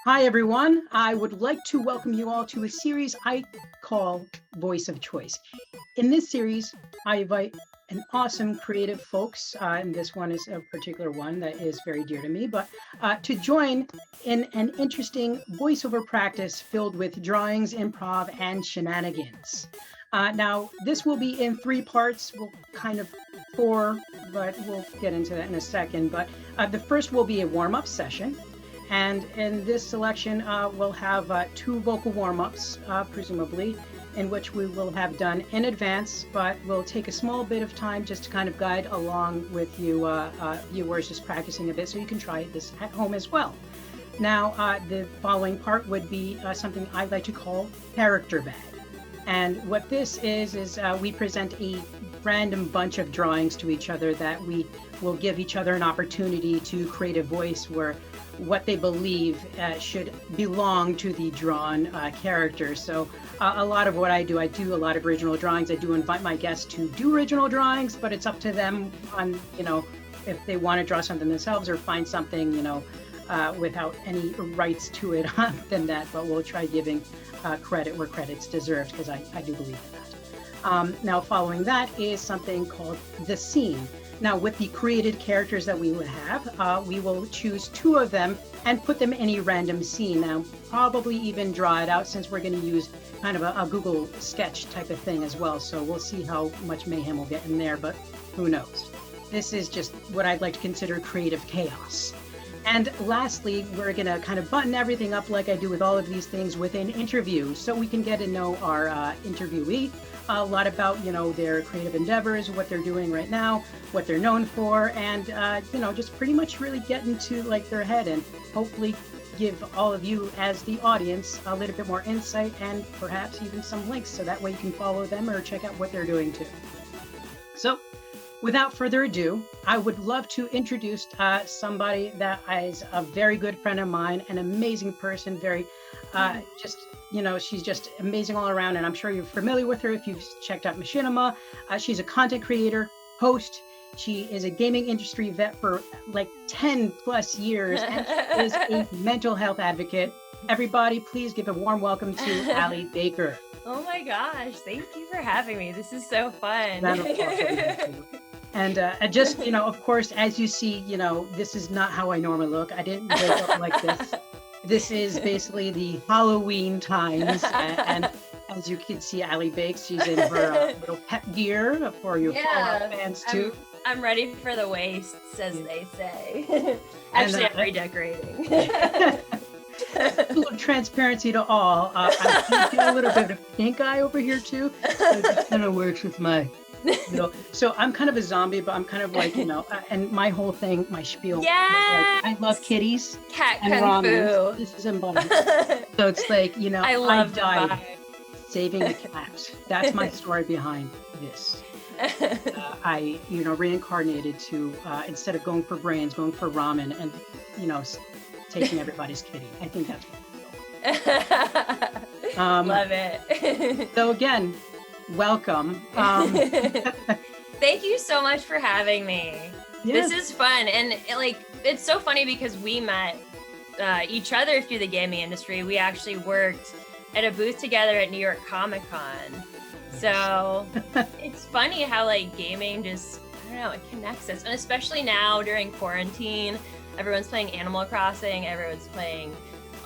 Hi, everyone. I would like to welcome you all to a series I call Voice of Choice. In this series, I invite an awesome creative folks, and this one is a particular one that is very dear to me, but to join in an interesting voiceover practice filled with drawings, improv, and shenanigans. Now, this will be in three parts, well, kind of four, but we'll get into that in a second. But the first will be a warm-up session. And in this selection, we'll have two vocal warm-ups, presumably, in which we will have done in advance, but we'll take a small bit of time just to kind of guide along with you viewers, just practicing a bit so you can try this at home as well. Now, the following part would be something I like to call character bag. And what this is we present a random bunch of drawings to each other that we will give each other an opportunity to create a voice where what they believe should belong to the drawn character. So a lot of what I do a lot of original drawings. I do invite my guests to do original drawings, but it's up to them on, if they want to draw something themselves or find something, without any rights to it than that. But we'll try giving credit where credit's deserved, because I do believe in that. Now, following that is something called the scene. Now, with the created characters that we would have, we will choose two of them and put them in a random scene. Now, probably even draw it out, since we're going to use kind of a Google sketch type of thing as well. So we'll see how much mayhem we'll get in there, but who knows? This is just what I'd like to consider creative chaos. And lastly, we're going to kind of button everything up like I do with all of these things with an interview, so we can get to know our interviewee a lot about, their creative endeavors, what they're doing right now, what they're known for, and, just pretty much really get into like their head and hopefully give all of you as the audience a little bit more insight and perhaps even some links, so that way you can follow them or check out what they're doing too. So, without further ado, I would love to introduce somebody that is a very good friend of mine, an amazing person, very she's just amazing all around, and I'm sure you're familiar with her if you've checked out Machinima. She's a content creator, host. She is a gaming industry vet for like 10 plus years, and is a mental health advocate. Everybody, please give a warm welcome to Allie Baker. Oh my gosh, thank you for having me. This is so fun. And just, of course, as you see, this is not how I normally look. I didn't wake up like this. This is basically the Halloween times. And as you can see, Allie Bakes, she's in her little pet gear for your Fallout fans too. I'm ready for the wastes, as they say. Actually, I'm redecorating. A little transparency to all. I get a little bit of pink eye over here too. So it kind of works with my, So I'm kind of a zombie, but I'm kind of like, and my whole thing, my spiel. Yes! Like, I love kitties. Cat and kung ramen. fu. This is embodied. So it's like, I died saving a cat. That's my story behind this. I, reincarnated to, instead of going for brains, going for ramen and, taking everybody's kitty. I think that's what love it. So again, welcome. Thank you so much for having me. Yes. This is fun, and it's so funny because we met each other through the gaming industry. We actually worked at a booth together at New York Comic Con. So it's funny how gaming just, I don't know, it connects us. And especially now during quarantine, everyone's playing Animal Crossing, everyone's playing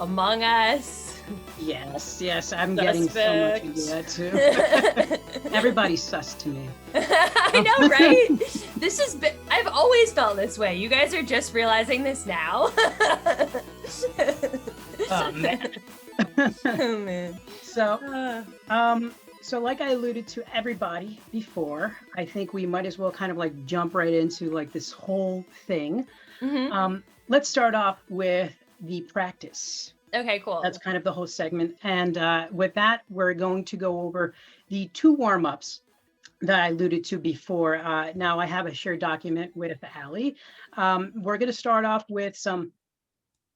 Among Us. Yes, I'm getting so much into that too. Everybody's sus to me. I know, right? I've always felt this way. You guys are just realizing this now. Oh man. Oh man. So like I alluded to everybody before, I think we might as well kind of jump right into this whole thing. Mm-hmm. Let's start off with the practice. Okay, cool. That's kind of the whole segment. And with that, we're going to go over the two warm-ups that I alluded to before. Now I have a shared document with Allie. We're going to start off with some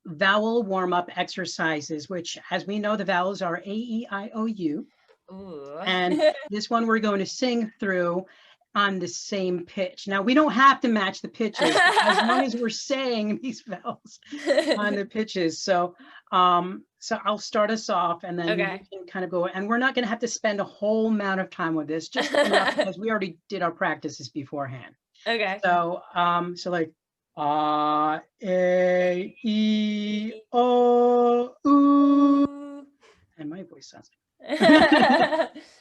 vowel warm-up exercises, which, as we know, the vowels are A, E, I, O, U. Ooh. And this one we're going to sing through on the same pitch. Now, we don't have to match the pitches as long as we're saying these vowels on the pitches. So So I'll start us off and then we can kind of go, and we're not going to have to spend a whole amount of time with this, just enough because we already did our practices beforehand. Okay. So, so like, A, E, O, U. And my voice sounds like,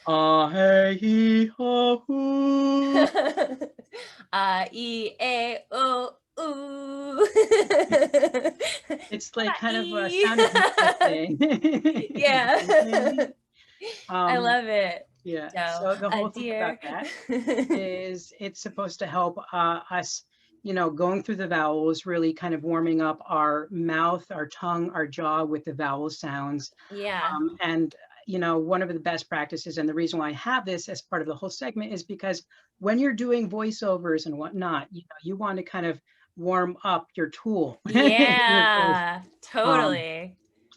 hey, he, ho, hoo. E, A, O, ooh. It's like kind of a sound effect thing. Yeah. I love it. Yeah. So the whole thing about that is it's supposed to help us, going through the vowels, really kind of warming up our mouth, our tongue, our jaw with the vowel sounds. Yeah. And one of the best practices, and the reason why I have this as part of the whole segment is because when you're doing voiceovers and whatnot, you want to kind of warm up your tool. Yeah, totally.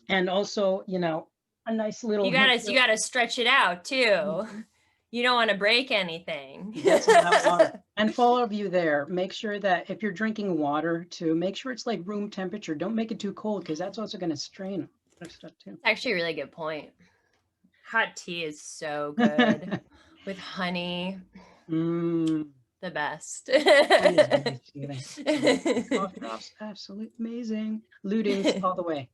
And also, a nice little. You gotta stretch it out too. Mm-hmm. You don't want to break anything. That's about water. And for all of you there, make sure that if you're drinking water, to make sure it's like room temperature. Don't make it too cold because that's also going to strain stuff too. It's actually a really good point. Hot tea is so good with honey. The best. Cough drops, absolutely amazing. Lutings all the way.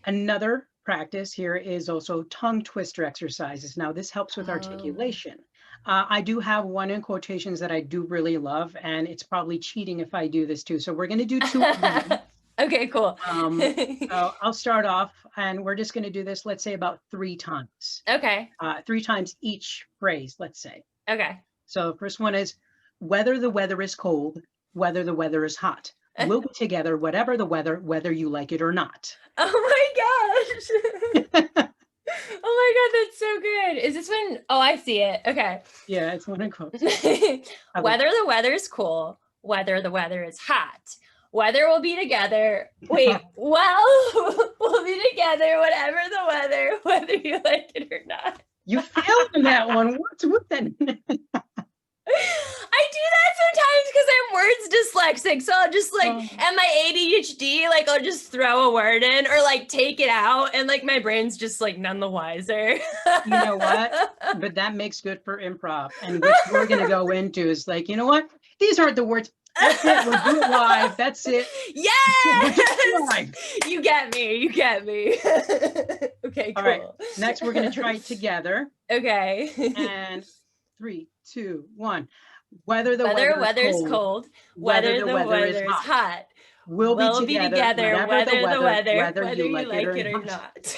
Another practice here is also tongue twister exercises. Now this helps with articulation. I do have one in quotations that I do really love, and it's probably cheating if I do this too. So we're going to do two of them. Okay, cool. So I'll start off, and we're just going to do this, let's say about 3 times. Okay. 3 times each phrase, let's say. Okay. So the first one is, whether the weather is cold, whether the weather is hot. We'll be together, whatever the weather, whether you like it or not. Oh my gosh. Oh my God, that's so good. Is this one? Oh, I see it. Okay. Yeah, it's one in quotes. Whether the weather is cool, whether the weather is hot. Whether we'll be together. Wait, well, we'll be together, whatever the weather, whether you like it or not. You failed in that one. What's with that? I do that sometimes because I'm words dyslexic. So I'll just and my ADHD, I'll just throw a word in or take it out. And my brain's just none the wiser. You know what? But that makes good for improv. And which we're going to go into is you know what? These aren't the words. That's it. We'll do it live. That's it. Yes. You get me. Okay, cool. All right. Next, we're going to try it together. Okay. And 3, 2, 1. Whether the weather is cold, whether the weather is hot. We'll be together, whether the weather, whether you like it or not.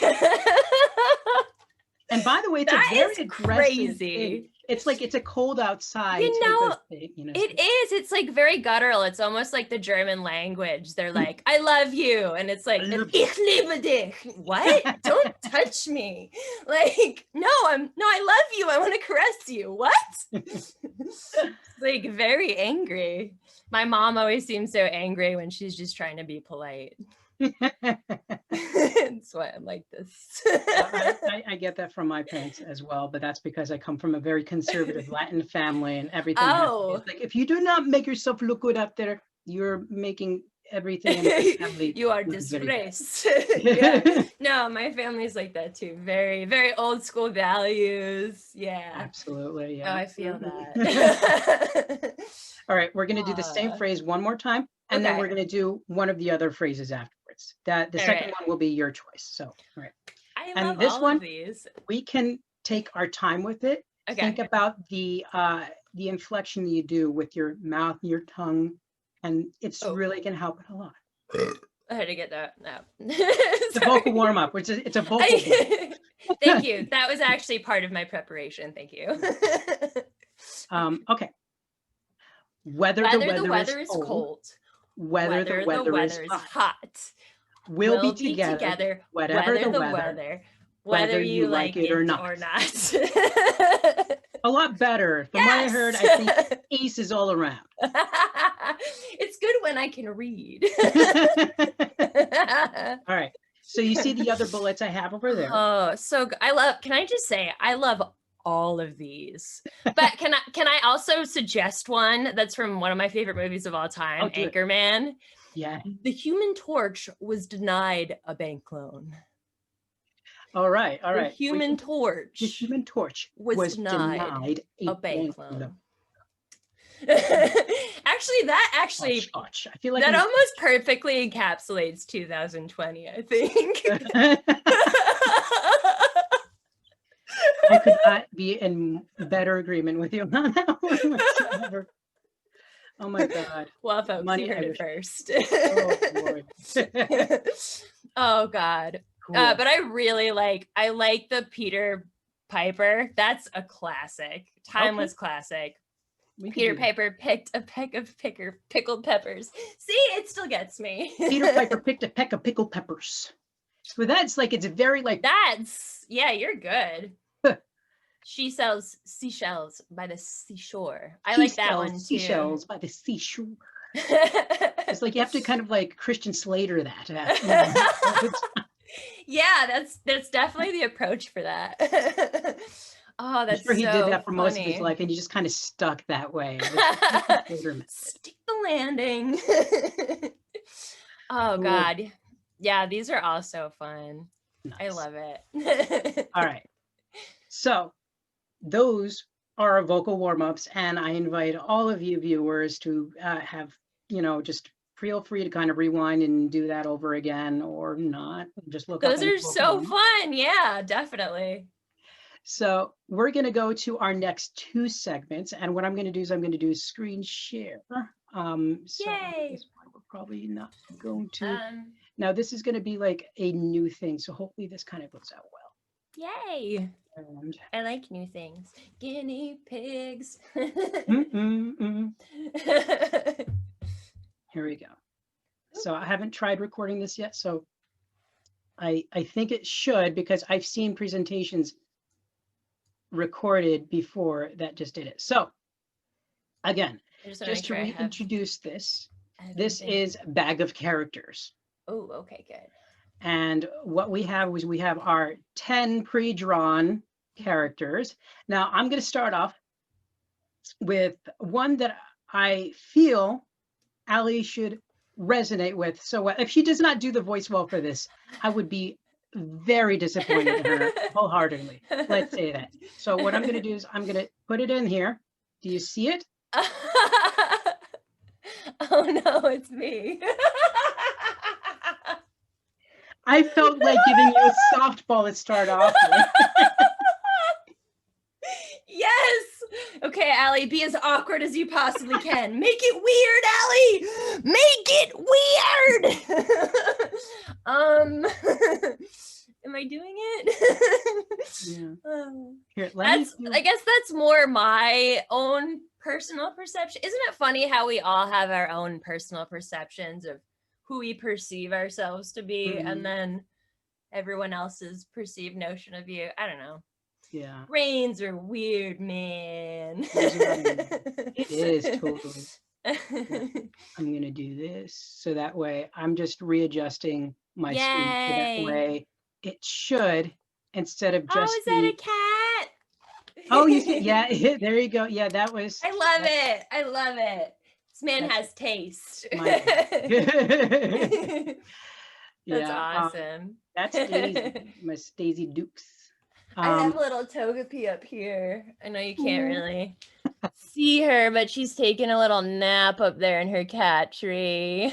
And by the way, it's a very aggressive thing. It's it's a cold outside. It is. It's very guttural. It's almost like the German language. They're like, I love you. And it's like, ich liebe dich. What? Don't touch me. No, I love you. I want to caress you. What? It's very angry. My mom always seems so angry when she's just trying to be polite. That's why I'm like this. I get that from my parents as well, but that's because I come from a very conservative Latin family and everything. If you do not make yourself look good up there, you're making everything in the family. You are disgraced. Yeah. No, my family's like that too. Very, very old school values. Yeah. Absolutely. Yeah. Oh, I feel that. All right, we're going to do the same phrase one more time, and then we're going to do one of the other phrases afterwards. The second one will be your choice. So, all right. I love this all one, of these. We can take our time with it. Okay. Think about the inflection that you do with your mouth and your tongue, and it's really going to help it a lot. I had to get that. No. It's a vocal warm up, which is it's a vocal. Thank you. That was actually part of my preparation. Thank you. Okay. Whether the weather is cold, whether the weather is hot. We'll be together, whatever the weather, whether you like it or not. A lot better. From what I heard, I think ace is all around. It's good when I can read. All right. So you see the other bullets I have over there. Oh, so can I just say, I love all of these. But can I also suggest one that's from one of my favorite movies of all time, Anchorman? Yeah. The Human Torch was denied a bank loan. All right. The Human Torch. The Human Torch was denied a bank loan. Actually, I feel like that almost perfectly encapsulates 2020, I think. I could not be in better agreement with you on that one whatsoever. Oh my God. Well, folks, Money, you heard I it wish- first. Oh, Lord. Oh God. Cool. But I like the Peter Piper. That's a classic, timeless classic. Peter Piper picked a peck of pickled peppers. See, it still gets me. Peter Piper picked a peck of pickled peppers. So that's like, it's very like. Yeah, you're good. She sells seashells by the seashore. I like that one too. Seashells by the seashore. It's like you have to kind of like Christian Slater that. Yeah, that's definitely the approach for that. Oh, that's he did that for funny. most of his life, and he just kind of stuck that way. Stick the landing. Oh God, yeah, these are all so fun. Nice. I love it. All right, so those are our vocal warm-ups, and I invite all of you viewers to have, just feel free to kind of rewind and do that over again, or not. Just look. Those are so fun. Yeah, definitely. So we're going to go to our next two segments, and what I'm going to do is I'm going to do screen share. So Yay! This one we're probably not going to. Now this is going to be like a new thing, so hopefully this kind of goes out well. Yay! I like new things. Guinea pigs. Here we go. So I haven't tried recording this yet, so I think it should, because I've seen presentations recorded before that just did it. So again, just to reintroduce this is Bag of Characters. Oh, okay, good. And what we have is we have our 10 pre-drawn characters. Now I'm going to start off with one that I feel Allie should resonate with. So if she does not do the voice well for this, I would be very disappointed in her wholeheartedly. Let's say that. So what I'm going to do is I'm going to put it in here. Do you see it? Oh no, it's me. I felt like giving you a softball to start off with. Yes. Okay, Allie, be as awkward as you possibly can. Make it weird, Allie. Make it weird. Am I doing it? Yeah. Here, I guess that's more my own personal perception. Isn't it funny how we all have our own personal perceptions of who we perceive ourselves to be, and then everyone else's perceived notion of you? I don't know. Yeah. Brains are weird, man. It is totally. I'm going to do this so that way I'm just readjusting my screen so that way it should, instead of just. Oh, is that a cat? Oh, you see, yeah, there you go. Yeah, that was. I love it. I love it. This man has taste. That's awesome. That's Daisy, Miss Daisy Dukes. I have a little Togepi up here. I know you can't really see her, but she's taking a little nap up there in her cat tree.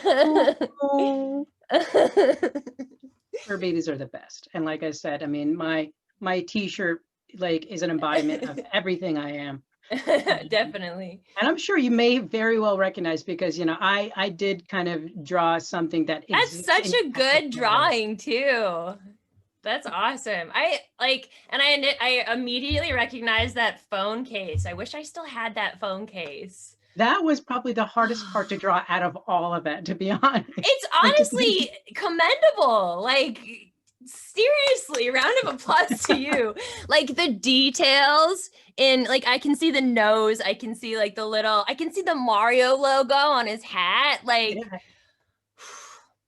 Her babies are the best. And like I said, I mean, my t-shirt like is an embodiment of everything I am. Definitely. And I'm sure you may very well recognize, because I did kind of draw something that's such a good drawing too. That's awesome. I immediately recognized that phone case. I wish I still had that phone case. That was probably the hardest part to draw out of all of it, to be honest. It's honestly commendable. Like, seriously, round of applause to you. Like the details in, like, I can see the nose. I can see like I can see the Mario logo on his hat. Like, yeah.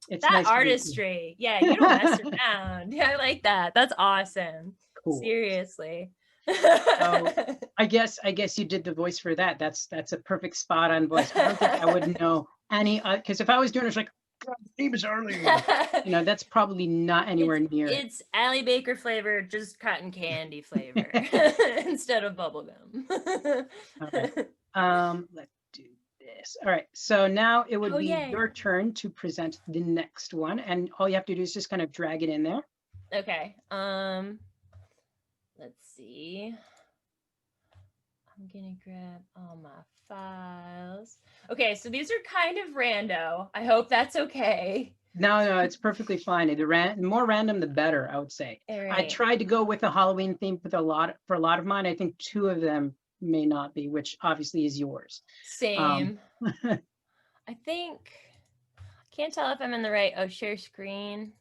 It's that nice artistry. Yeah, you don't mess around. Yeah, I like that. That's awesome. Cool. Seriously. I guess you did the voice for that. That's a perfect spot on voice. I don't think I would know any, because if I was doing it, it's like, God, the name is early. You know, that's probably not anywhere near it. It's Allie Baker flavor, just cotton candy flavor instead of bubblegum. All right. Let's do this. All right. So now it would Oh, be yay. your turn to present the next one. And all you have to do is just kind of drag it in there. Okay. Let's see. I'm gonna grab all my files. Okay, so these are kind of rando. I hope that's okay. No, it's perfectly fine. The more random, the better, I would say. All I right. tried to go with a Halloween theme for a lot of mine. I think 2 of them may not be, which obviously is yours. Same. I think I can't tell if I'm in the right. Oh, share screen.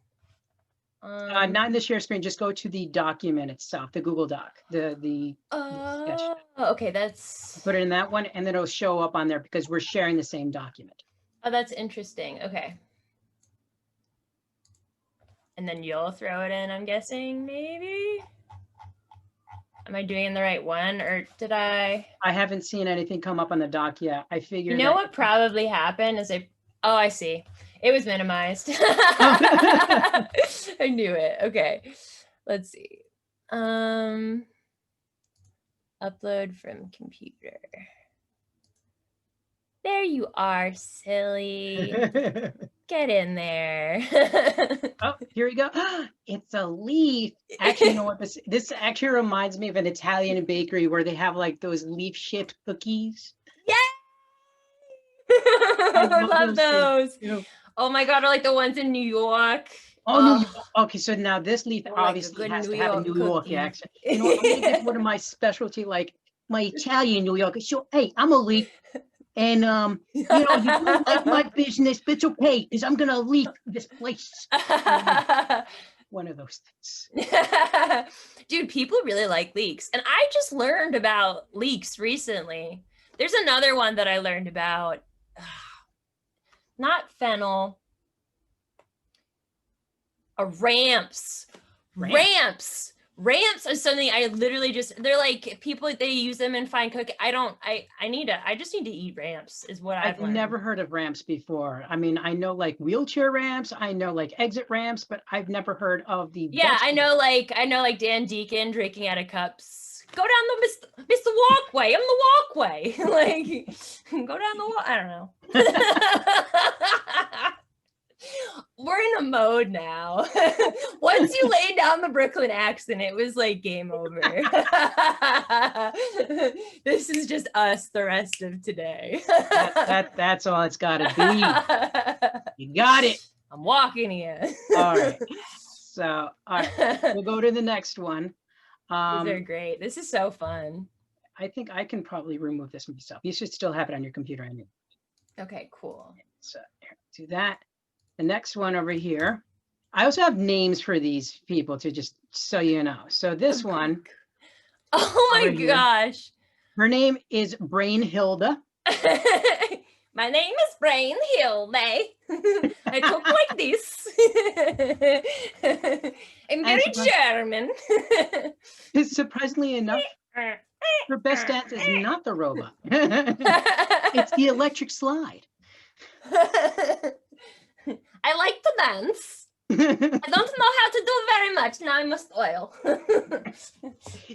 Not in the share screen. Just go to the document itself, the Google Doc, the sketch. Okay, that's. Put it in that one, and then it'll show up on there because we're sharing the same document. Oh, that's interesting. Okay. And then you'll throw it in, I'm guessing, maybe? Am I doing the right one, or did I? I haven't seen anything come up on the doc yet. I figured. You know what probably happened is I see. It was minimized. I knew it. Okay. Let's see. Upload from computer. There you are, silly. Get in there. Oh, here we go. It's a leaf. Actually, you know what? This actually reminds me of an Italian bakery where they have like those leaf-shaped cookies. Yay! I love those. You know. Oh my God, I like the ones in New York. Oh, New York. Okay, so now this leaf Like obviously has to have a New York cookie. accent. You know, I'm gonna get one of my specialty, like my Italian New York. So, hey, I'm a leaf. And, you know, you don't like my business, but it's okay, because I'm going to leave this place. One of those things. Dude, people really like leeks. And I just learned about leeks recently. There's another one that I learned about. Not fennel. Ramps. Ramps are something I literally they're like people, they use them in fine cooking. I just need to eat ramps is what I've learned. Never heard of ramps before. I mean, I know like wheelchair ramps, I know like exit ramps, but I've never heard of the. Yeah, I know like Dan Deacon drinking out of cups. Go down the walkway. I'm the walkway. Like, go down the I don't know. We're in a mode now. Once you lay down the Brooklyn accent, it was like game over. This is just us the rest of today. That's all it's got to be. You got it. I'm walking here. All right. So, all right, we'll go to the next one. These are great. This is so fun. I think I can probably remove this myself. You should still have it on your computer anyway. Okay, cool. So here, do that. The next one over here. I also have names for these people to just so you know. So this one. Oh my gosh. Her name is Brain Hilda. My name is Brain Hilda. I talk like this. I'm very German. Surprisingly enough, her best dance is not the robot. It's the electric slide. I like to dance. I don't know how to do very much. Now I must oil.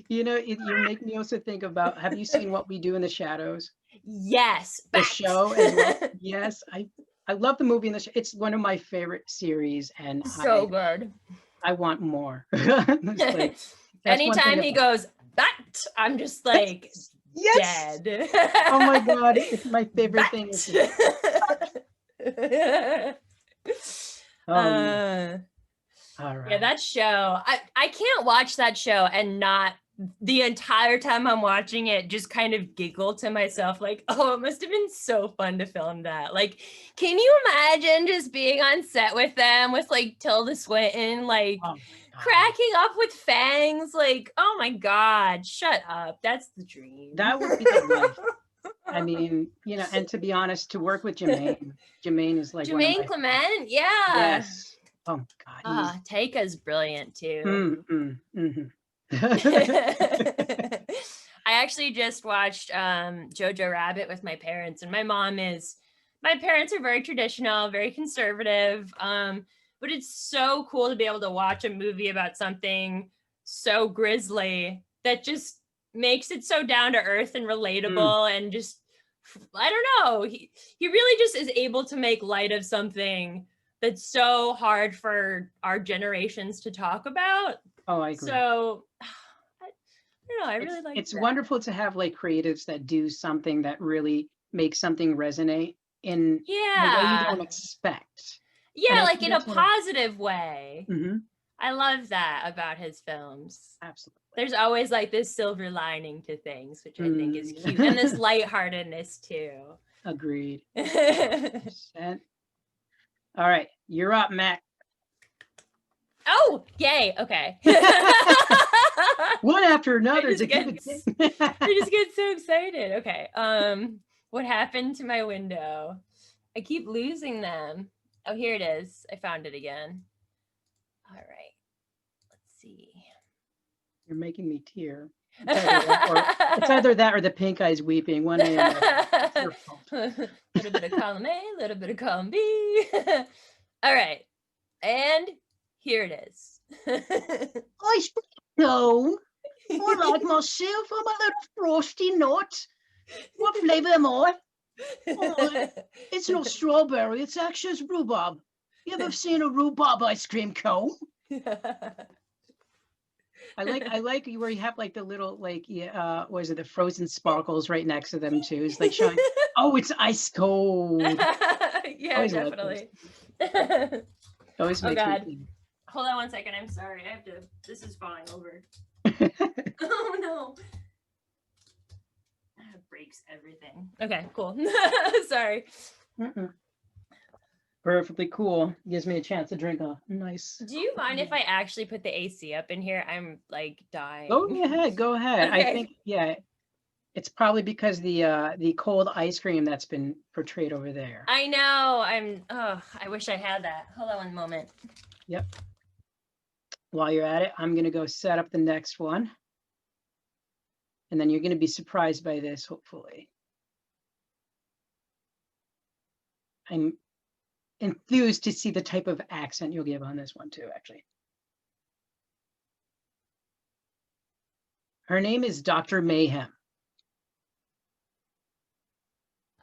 You know, you make me also think about, have you seen What We Do in the Shadows? Yes. The show as well. Yes, I love the movie and the show. It's one of my favorite series, and so good. I want more. Like, anytime he goes, that, I'm just like, yes! Dead. Oh my God, it's my favorite thing. All right. Yeah, that show, I can't watch that show and not the entire time I'm watching it just kind of giggle to myself like, oh, it must have been so fun to film that. Like, can you imagine just being on set with them with like Tilda Swinton, like cracking up with fangs? Like, oh my God, shut up. That's the dream. That would be the life. I mean, you know, and to be honest, to work with Jermaine is like Jermaine Clement, yeah. Yes. Oh God. Taika's brilliant too. I actually just watched Jojo Rabbit with my parents, and my mom is My parents are very traditional, very conservative. But it's so cool to be able to watch a movie about something so grisly that just makes it so down to earth and relatable and just, I don't know. He really just is able to make light of something that's so hard for our generations to talk about. Oh, I agree. So I don't know, I really like it's that. wonderful to have like creatives that do something that really makes something resonate in a way you don't expect. Yeah, like in a positive way. Mm-hmm. I love that about his films. Absolutely. There's always like this silver lining to things, which I think is cute. And this lightheartedness too. Agreed. 100%. All right, you're up, Mac. Oh, yay. Okay. One after another. I just get so excited. Okay. What happened to my window? I keep losing them. Oh, here it is. I found it again. All right. Let's see. You're making me tear. It's either that or the pink eyes weeping. One A. A little bit of column A, a little bit of column B. All right. And here it is. I know. I like myself. I'm a little frosty nut. What flavor am I? Oh, it's not strawberry. It's actually rhubarb. You ever seen a rhubarb ice cream cone? I like where you have like the little like what is it, the frozen sparkles right next to them too. It's like showing, oh, it's ice cold. Yeah, always definitely. Always oh God. Me hold on 1 second. I'm sorry. I have to. This is falling over. Oh no. That breaks everything. Okay, cool. Sorry. Perfectly cool. Gives me a chance to drink a nice. Do you mind if I actually put the AC up in here? I'm like dying. Go ahead. Go ahead. Okay. I think it's probably because the cold ice cream that's been portrayed over there. I know. I wish I had that. Hold on 1 moment. Yep. While you're at it, I'm gonna go set up the next one. And then you're gonna be surprised by this, hopefully. I'm enthused to see the type of accent you'll give on this one too, actually. Her name is Dr. Mayhem.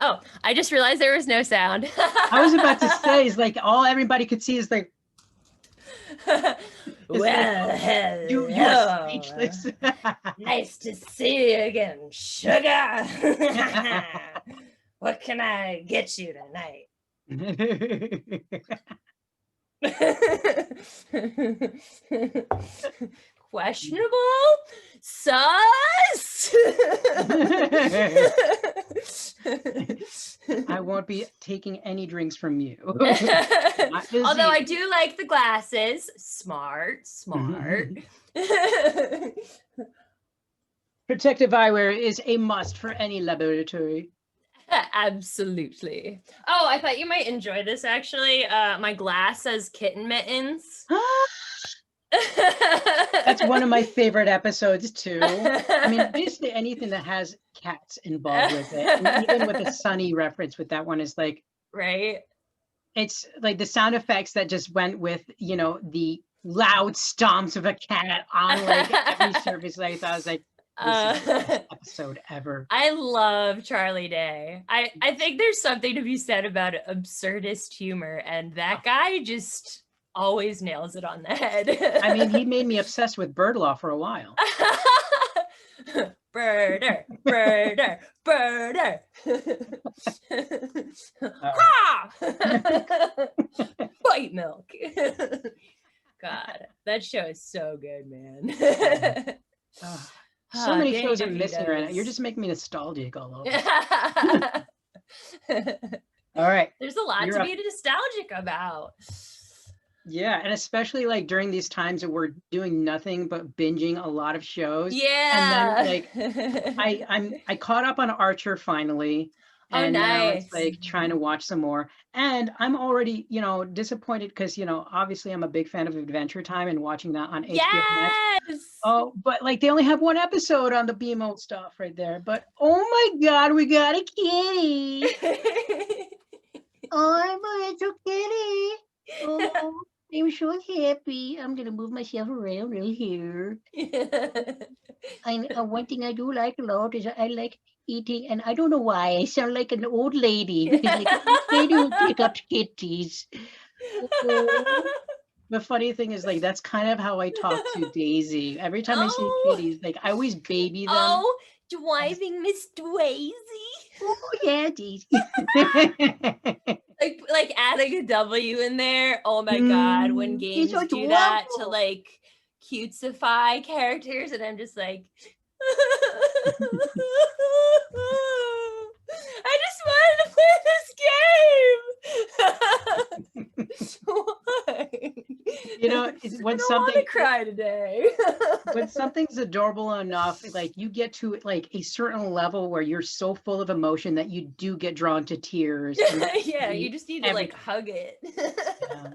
Oh, I just realized there was no sound. I was about to say, it's like all everybody could see is like, well, like, you're speechless. Nice to see you again, sugar. What can I get you tonight? Questionable? Sus? I won't be taking any drinks from you. Although I do like the glasses. Smart. Protective eyewear is a must for any laboratory. Absolutely. Oh, I thought you might enjoy this actually. My glass says kitten mittens. That's one of my favorite episodes too. I mean, basically anything that has cats involved with it. And even with a Sunny reference with that one is like, right? It's like the sound effects that just went with, you know, the loud stomps of a cat on like every surface. I thought I was like, this is the best episode ever. I love Charlie Day. I think there's something to be said about absurdist humor, and that guy just always nails it on the head. I mean, he made me obsessed with bird law for a while. Birder. White milk. God, that show is so good, man. So many shows are missing right now. You're just making me nostalgic all over. All right. There's a lot to be nostalgic about. Yeah, and especially like during these times that we're doing nothing but binging a lot of shows. Yeah. And then like I caught up on Archer finally. And now it's like trying to watch some more. And I'm already, you know, disappointed because, you know, obviously I'm a big fan of Adventure Time and watching that on HBO Max. Oh, but like they only have one episode on the BMO stuff right there. But oh my God, we got a kitty. I'm a little kitty. Oh, I'm so happy. I'm gonna move myself around right here. And one thing I do like a lot is I like eating, and I don't know why I sound like an old lady because like an old lady who pick up kitties. Oh. The funny thing is, like, that's kind of how I talk to Daisy. Every time I see Oh, kitties, like, I always baby them. oh, As, driving Miss Daisy. oh, yeah, Daisy. Like adding a W in there. Oh my god, when It's games do that to adorable. like cutesify characters, and I'm just like, I just wanted to play this game. Why? You know, I when don't want to something cry today. when something's adorable enough, like you get to like a certain level where you're so full of emotion that you do get drawn to tears, and Yeah, you just need to every like hug it. yeah.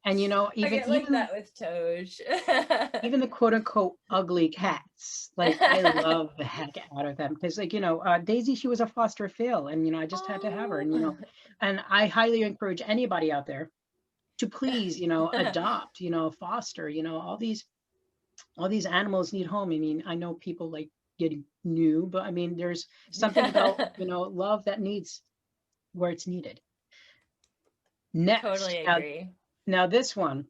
And you know, I even get like even that with Toge. even the quote unquote ugly cats, like I love the heck out of them because, like, you know, Daisy, she was a foster fail, and you know, I just had to have her, and you know, Oh. and I highly encourage anybody out there to please, you know, adopt, you know, foster, you know, all these animals need home. I mean, I know people like getting new, but I mean, there's something about, you know, love that needs where it's needed. Next, Totally agree. now this one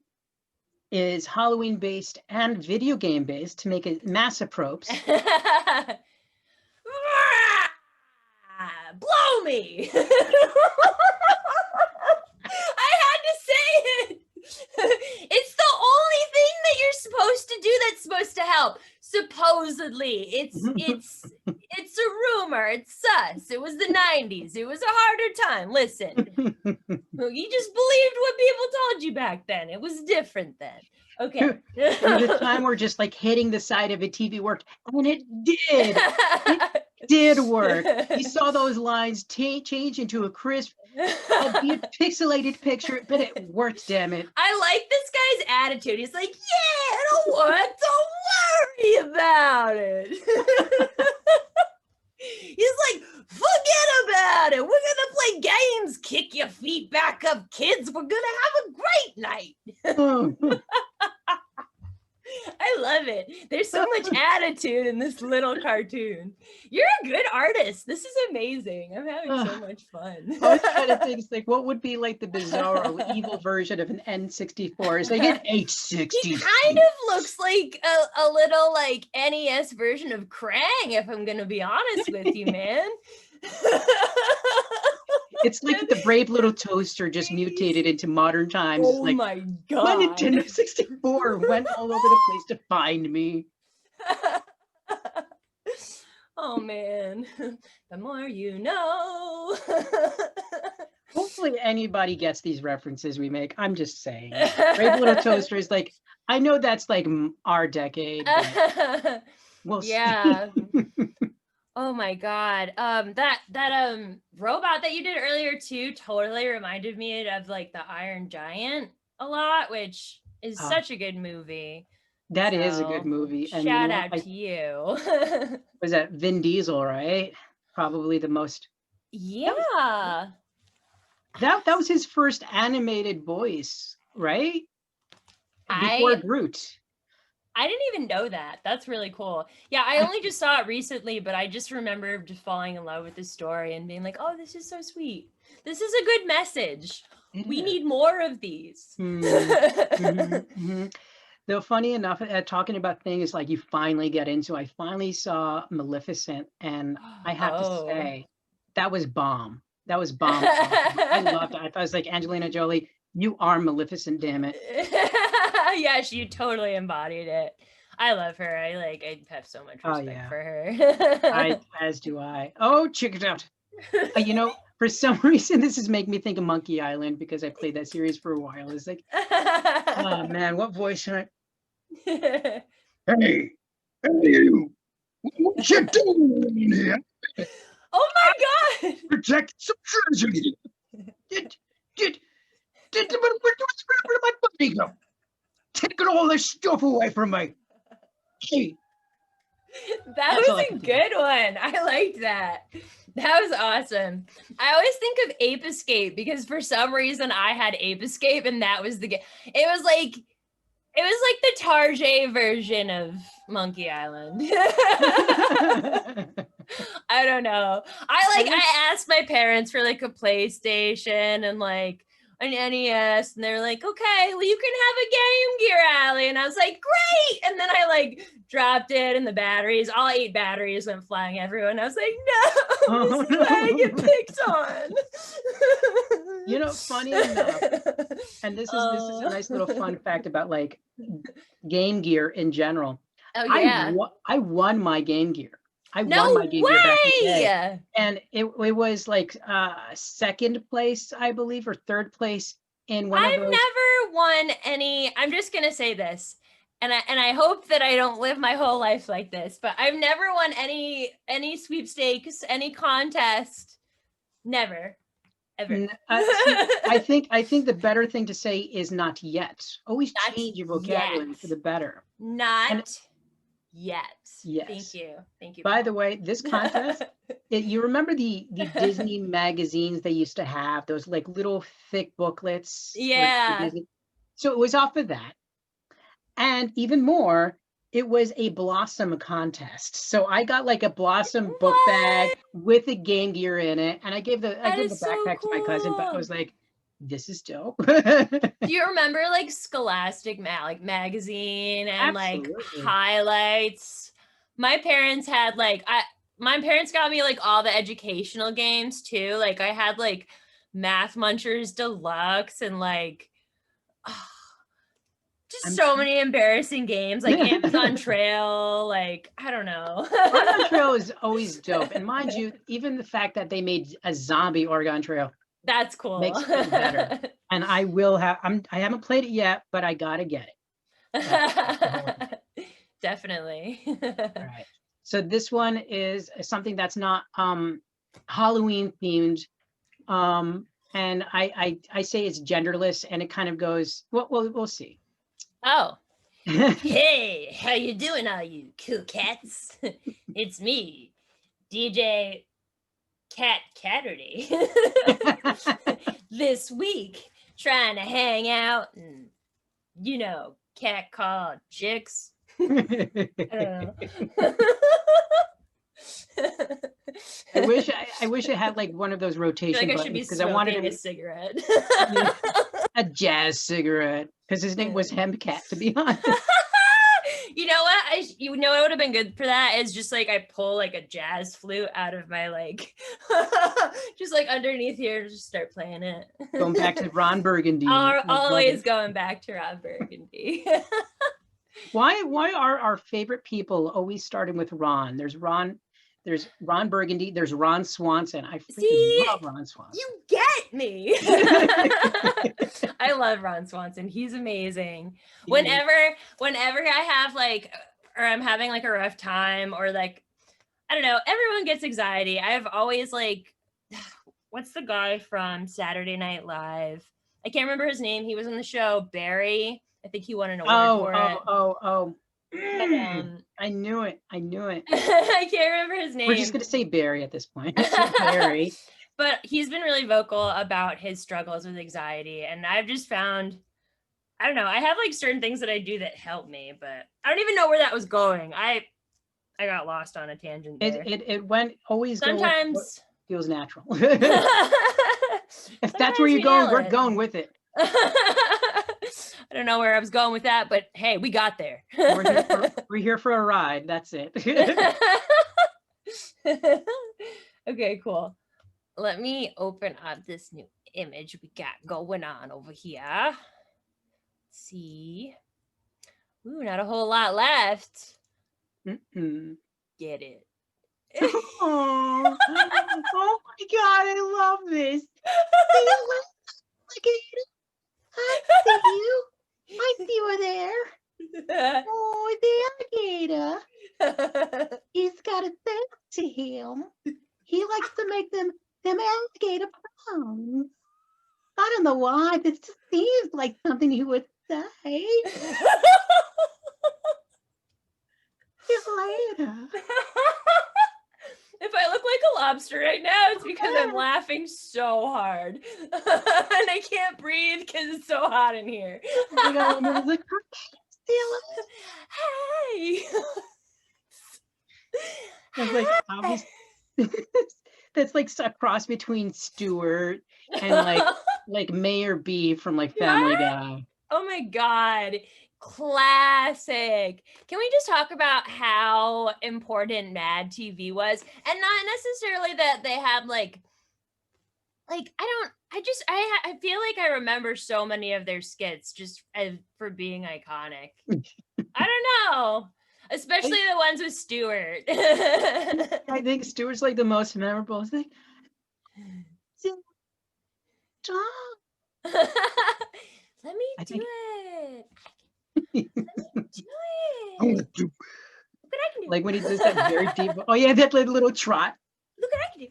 is Halloween based and video game based to make it mass approps. Blow me! I had to say it. It's the only thing that you're supposed to do that's supposed to help. Supposedly, it's a rumor. It's sus. It was the 90s. It was a harder time. Listen, you just believed what people told you back then. It was different then. Okay. There was a time where just like hitting the side of a TV worked, and it did. It did work. You saw those lines change into a crisp, albeit pixelated picture, but it worked, damn it. I like this guy's attitude. He's like, yeah, don't worry about it. He's like, forget about it. We're gonna play games, kick your feet back up, kids. We're gonna have a great night. I love it. There's so much attitude in this little cartoon. You're a good artist. This is amazing. I'm having so much fun. I was trying to think, it's like, what would be like the bizarro evil version of an N64? It's like an H60. He kind of looks like a little like NES version of Krang, if I'm gonna be honest with you, man. It's like the brave little toaster just mutated into modern times. Oh like, my god. my Nintendo 64 went all over the place to find me. Oh man, the more you know. Hopefully anybody gets these references we make. I'm just saying. Brave little toaster is like, I know that's like our decade, but we'll see. Oh my god. That robot that you did earlier too totally reminded me of like the Iron Giant a lot, which is such a good movie. That is a good movie. And shout out to you. Was that Vin Diesel, right? Probably the most. Yeah. That was his first animated voice, right? Before Groot. I didn't even know that. That's really cool. Yeah, I only just saw it recently, but I just remember just falling in love with the story and being like, oh, this is so sweet. This is a good message. We need more of these. Though funny enough, talking about things like you finally get into, I finally saw Maleficent, and I have to say, that was bomb. That was bomb. I loved it. I was like, Angelina Jolie, you are Maleficent, damn it. Yeah, she totally embodied it. I love her. I have so much respect for her. As do I. Oh, check it out. You know, for some reason, this is making me think of Monkey Island because I played that series for a while. It's like, oh man, what voice should I? Hey, you! What you doing here? Oh my god! Protect some treasure. Did where my buddy go? Taking all this stuff away from me. Hey. That was a good one. I liked that. That was awesome. I always think of Ape Escape because for some reason I had Ape Escape and that was the game. It was like the Tarjay version of Monkey Island. I don't know. I asked my parents for like a PlayStation and like an NES, and they were like, okay, well, you can have a Game Gear, Allie. And I was like, great. And then I like dropped it and the batteries, all 8 batteries went flying everywhere. And I was like, no, this is why I get picked on. You know, funny enough, and this is a nice little fun fact about like Game Gear in general. Oh yeah. I won my Game Gear. I No won my Game Gear back in the day. way! And it was like second place, I believe, or third place in one of those. I've never won any. I'm just gonna say this, and I hope that I don't live my whole life like this, but I've never won any sweepstakes, any contest. Never. Ever. See, I think the better thing to say is not yet. Always Not change your vocabulary yet. for the better. Not yet. Yes. Thank you. Thank you. By the way, this contest, you remember the Disney magazines they used to have, those like little thick booklets? Yeah. So it was off of that. And even more, it was a Blossom contest. So I got like a Blossom book bag with a Game Gear in it. And I gave the backpack to my cousin, but I was like, this is dope. Do you remember like Scholastic magazine and Absolutely. like highlights? My parents had like my parents got me like all the educational games too. Like I had like Math Munchers Deluxe and like just so many embarrassing games like Amazon Trail. Like I don't know. Oregon Trail is always dope, and mind you, even the fact that they made a zombie Oregon Trail. That's cool. Makes it better. And I will have, I haven't played it yet, but I gotta get it. Definitely. All right. So this one is something that's not Halloween themed. And I say it's genderless, and it kind of goes, well, we'll see. Oh. Hey, how you doing, all you cool cats? It's me, DJ Catterday. This week, trying to hang out and, you know, catcall chicks. I wish I had like one of those rotation buttons buttons because I wanted a cigarette. A jazz cigarette because his name was Hempcat, to be honest. You know what? You know what would have been good for that is just like I pull like a jazz flute out of my like, just like underneath here and just start playing it. Going back to Ron Burgundy. Always going back to Ron Burgundy. Why are our favorite people always starting with Ron? There's Ron Burgundy, there's Ron Swanson. I freaking love Ron Swanson. You get me. I love Ron Swanson. He's amazing. Whenever I have like, or I'm having like a rough time or like, I don't know, everyone gets anxiety. I've always like, what's the guy from Saturday Night Live? I can't remember his name. He was on the show, Barry. I think he won an award for it. Oh. But, I knew it. I can't remember his name. We're just gonna say Barry at this point. Barry. But he's been really vocal about his struggles with anxiety, and I've just found, I don't know, I have like certain things that I do that help me, but I don't even know where that was going. I got lost on a tangent there. It went always. Sometimes feels natural. If that's where you're going, we're going with it. I don't know where I was going with that, but hey, we got there. We're here for a ride. That's it. Okay, cool. Let me open up this new image we got going on over here. Let's see. Ooh, not a whole lot left. Mm-mm. Get it. Oh my God, I love this. Look at you. I see you. I see you there. Oh, the alligator. He's got a thing to him. He likes to make them alligator prawns. I don't know why. This just seems like something he would say. See you later. If I look like a lobster right now, it's because I'm laughing so hard. And I can't breathe because it's so hot in here. We got one that was like, hey. it's like obviously that's like a cross between Stewart and like Mayor B from like Family Guy. Oh my God. Classic. Can we just talk about how important Mad TV was? And not necessarily that they had I feel like I remember so many of their skits just for being iconic. I don't know. Especially the ones with Stewart. I think Stewart's like the most memorable. It's like, let me do it. Look what I can do. Like when he does that very deep. Oh yeah, that little trot. Look what I can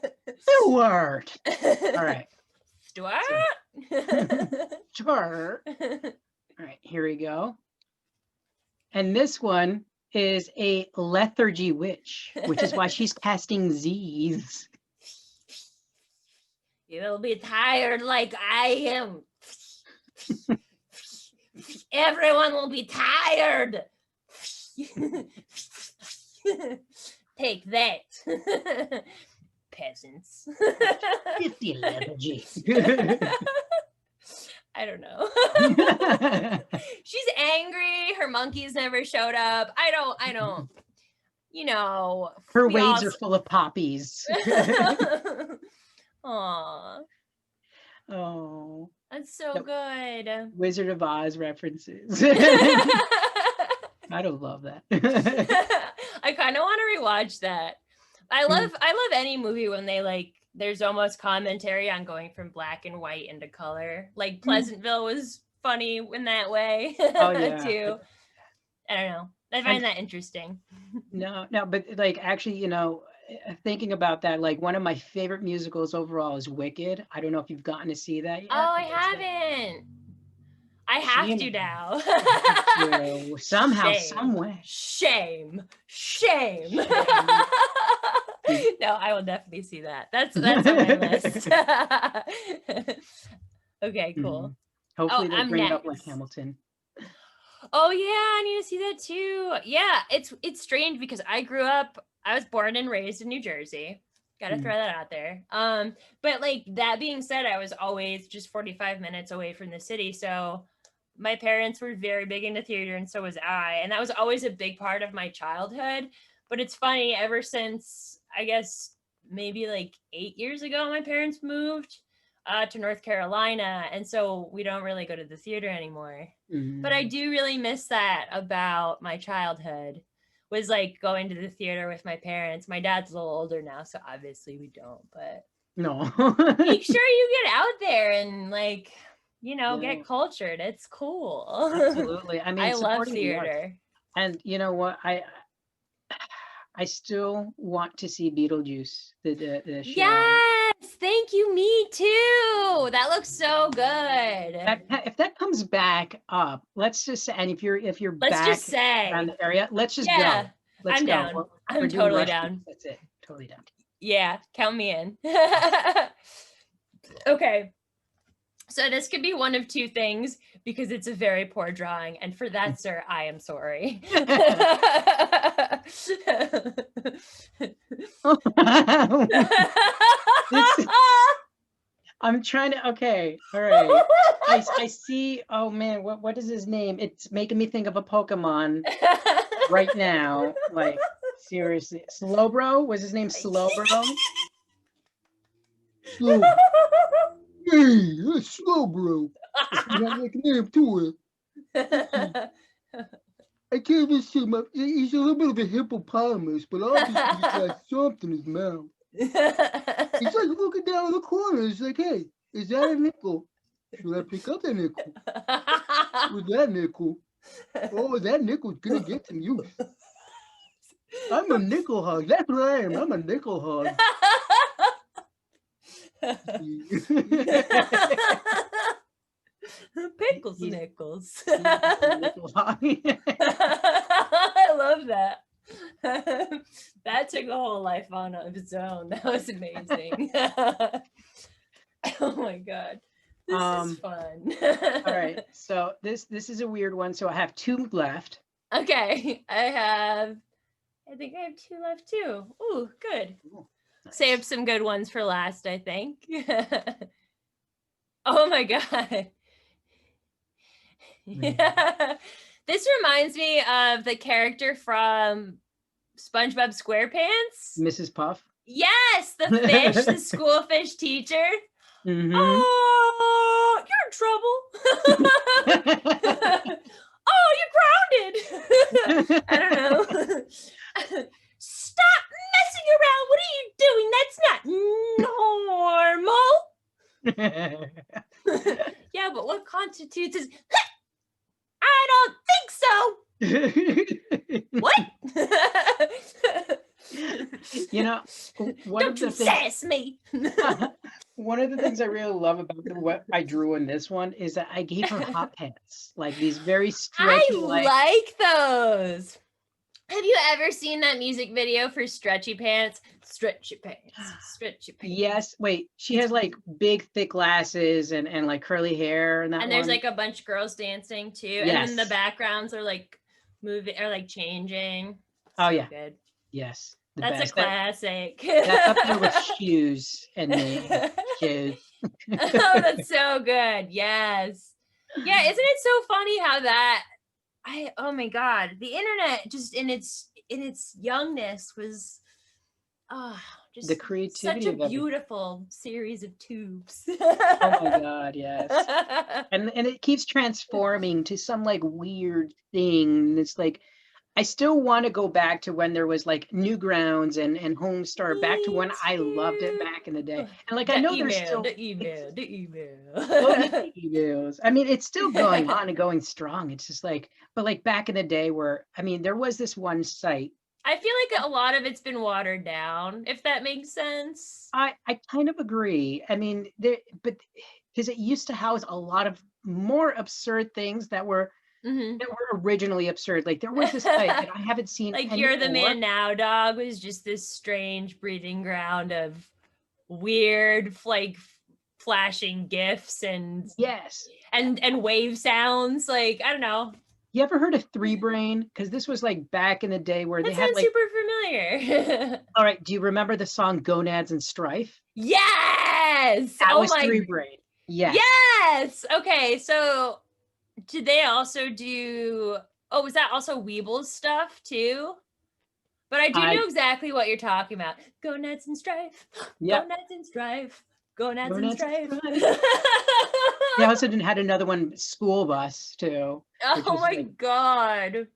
do. Stewart. All right. Stewart. All right, here we go. And this one is a lethargy witch, which is why she's casting Z's. You'll be tired like I am. Everyone will be tired. Take that, peasants. 50 lethargy. I don't know. She's angry. Her monkeys never showed up. I don't, you know. Her waves are full of poppies. Aw. Oh. That's so good. Wizard of Oz references. I don't love that. I kind of want to rewatch that. I love any movie when they there's almost commentary on going from black and white into color. Like Pleasantville was funny in that way. Oh yeah. Too. I don't know. I find that interesting. No, but like actually, you know, thinking about that, like one of my favorite musicals overall is Wicked. I don't know if you've gotten to see that yet. Oh, I haven't. I have to now. Somehow, Shame. some way. Shame. No, I will definitely see that. That's on my list. Okay, cool. Hopefully they'll bring it up like Hamilton. Oh yeah, I need to see that too. Yeah, it's strange because I was born and raised in New Jersey. Gotta throw that out there. But like that being said, I was always just 45 minutes away from the city. So my parents were very big into theater and so was I. And that was always a big part of my childhood. But it's funny, ever since I guess maybe like 8 years ago, my parents moved to North Carolina. And so we don't really go to the theater anymore. But I do really miss that about my childhood, was like going to the theater with my parents. My dad's a little older now, so obviously we don't, but no. Make sure you get out there and like, you know, get cultured. It's cool. Absolutely. I mean, I love theater. And you know what? I still want to see Beetlejuice, the show. Yes, thank you. Me too. That looks so good. If that comes back up, let's just say, and if you're let's back just say around the area, let's just go. Let's I'm go. down. I'm totally down. That's it. Totally down. Yeah, count me in. Okay. So this could be one of two things because it's a very poor drawing. And for that, sir, I am sorry. I'm trying to, okay. All right. I see, oh man, what is his name? It's making me think of a Pokemon right now. Like, seriously. Slowbro? Was his name Slowbro? Hey, that's Slowbro. You got like a name to it. I can't even see he's a little bit of a hippopotamus, but obviously he's got something in his mouth. He's like looking down in the corner. He's like, hey, is that a nickel? Should I pick up that nickel? With that nickel? Oh, that nickel's gonna get some use. I'm a nickel hog. That's what I am. I'm a nickel hog. Pickles nickels. Nickel hog. I love that. life on its own. That was amazing. Oh my god. This is fun. All right. So this is a weird one. So I have 2 left. Okay. I think I have 2 left too. Ooh, good. Ooh, nice. Saved some good ones for last, I think. Oh my god. Yeah. This reminds me of the character from SpongeBob SquarePants. Mrs. Puff. Yes, the fish, the school fish teacher. Mm-hmm. Oh, you're in trouble. Oh, you're grounded. I don't know. Stop messing around. What are you doing? That's not normal. Yeah, but what constitutes as I don't think so. What? You know, Don't you sass me. One of the things I really love about what I drew in this one is that I gave her hot pants, like these very stretchy. I like those. Have you ever seen that music video for Stretchy Pants? Stretchy Pants, Stretchy Pants. Yes. Wait, she has like big, thick glasses and like curly hair and that. And there's like a bunch of girls dancing too. Yes. And then the backgrounds are like moving or like changing. Oh yeah. Good. Yes. That's best. a classic. That's up there with shoes and me. Shoes. Oh, that's so good. Yes. Yeah, isn't it so funny how that oh my god, the internet just in its youngness was just the creativity such a of beautiful series of tubes. Oh my god, yes. And it keeps transforming to some like weird thing. It's like I still want to go back to when there was like Newgrounds and Homestar, back to when I loved it back in the day. And like I know there's still the email. the emails. I mean, it's still going on and going strong. It's just like, but like back in the day where I mean, there was this one site. I feel like a lot of it's been watered down, if that makes sense. I kind of agree. I mean, but because it used to house a lot of more absurd things that were originally absurd. Like there was this site that I haven't seen. Like You're the Man Now Dog was just this strange breeding ground of weird, like flashing GIFs and yes, and wave sounds. Like I don't know. You ever heard of Three Brain? Because this was like back in the day where they had like super familiar. All right, do you remember the song Gonads and Strife? Yes. That was Three Brain. Yes. Yes. Okay, so did they also do was that also Weeble's stuff too? But I do know exactly what you're talking about. Gonads and Strife. Yep. Gonads and Strife. Gonads and Strife. They also had another one, School Bus, too. Oh my god.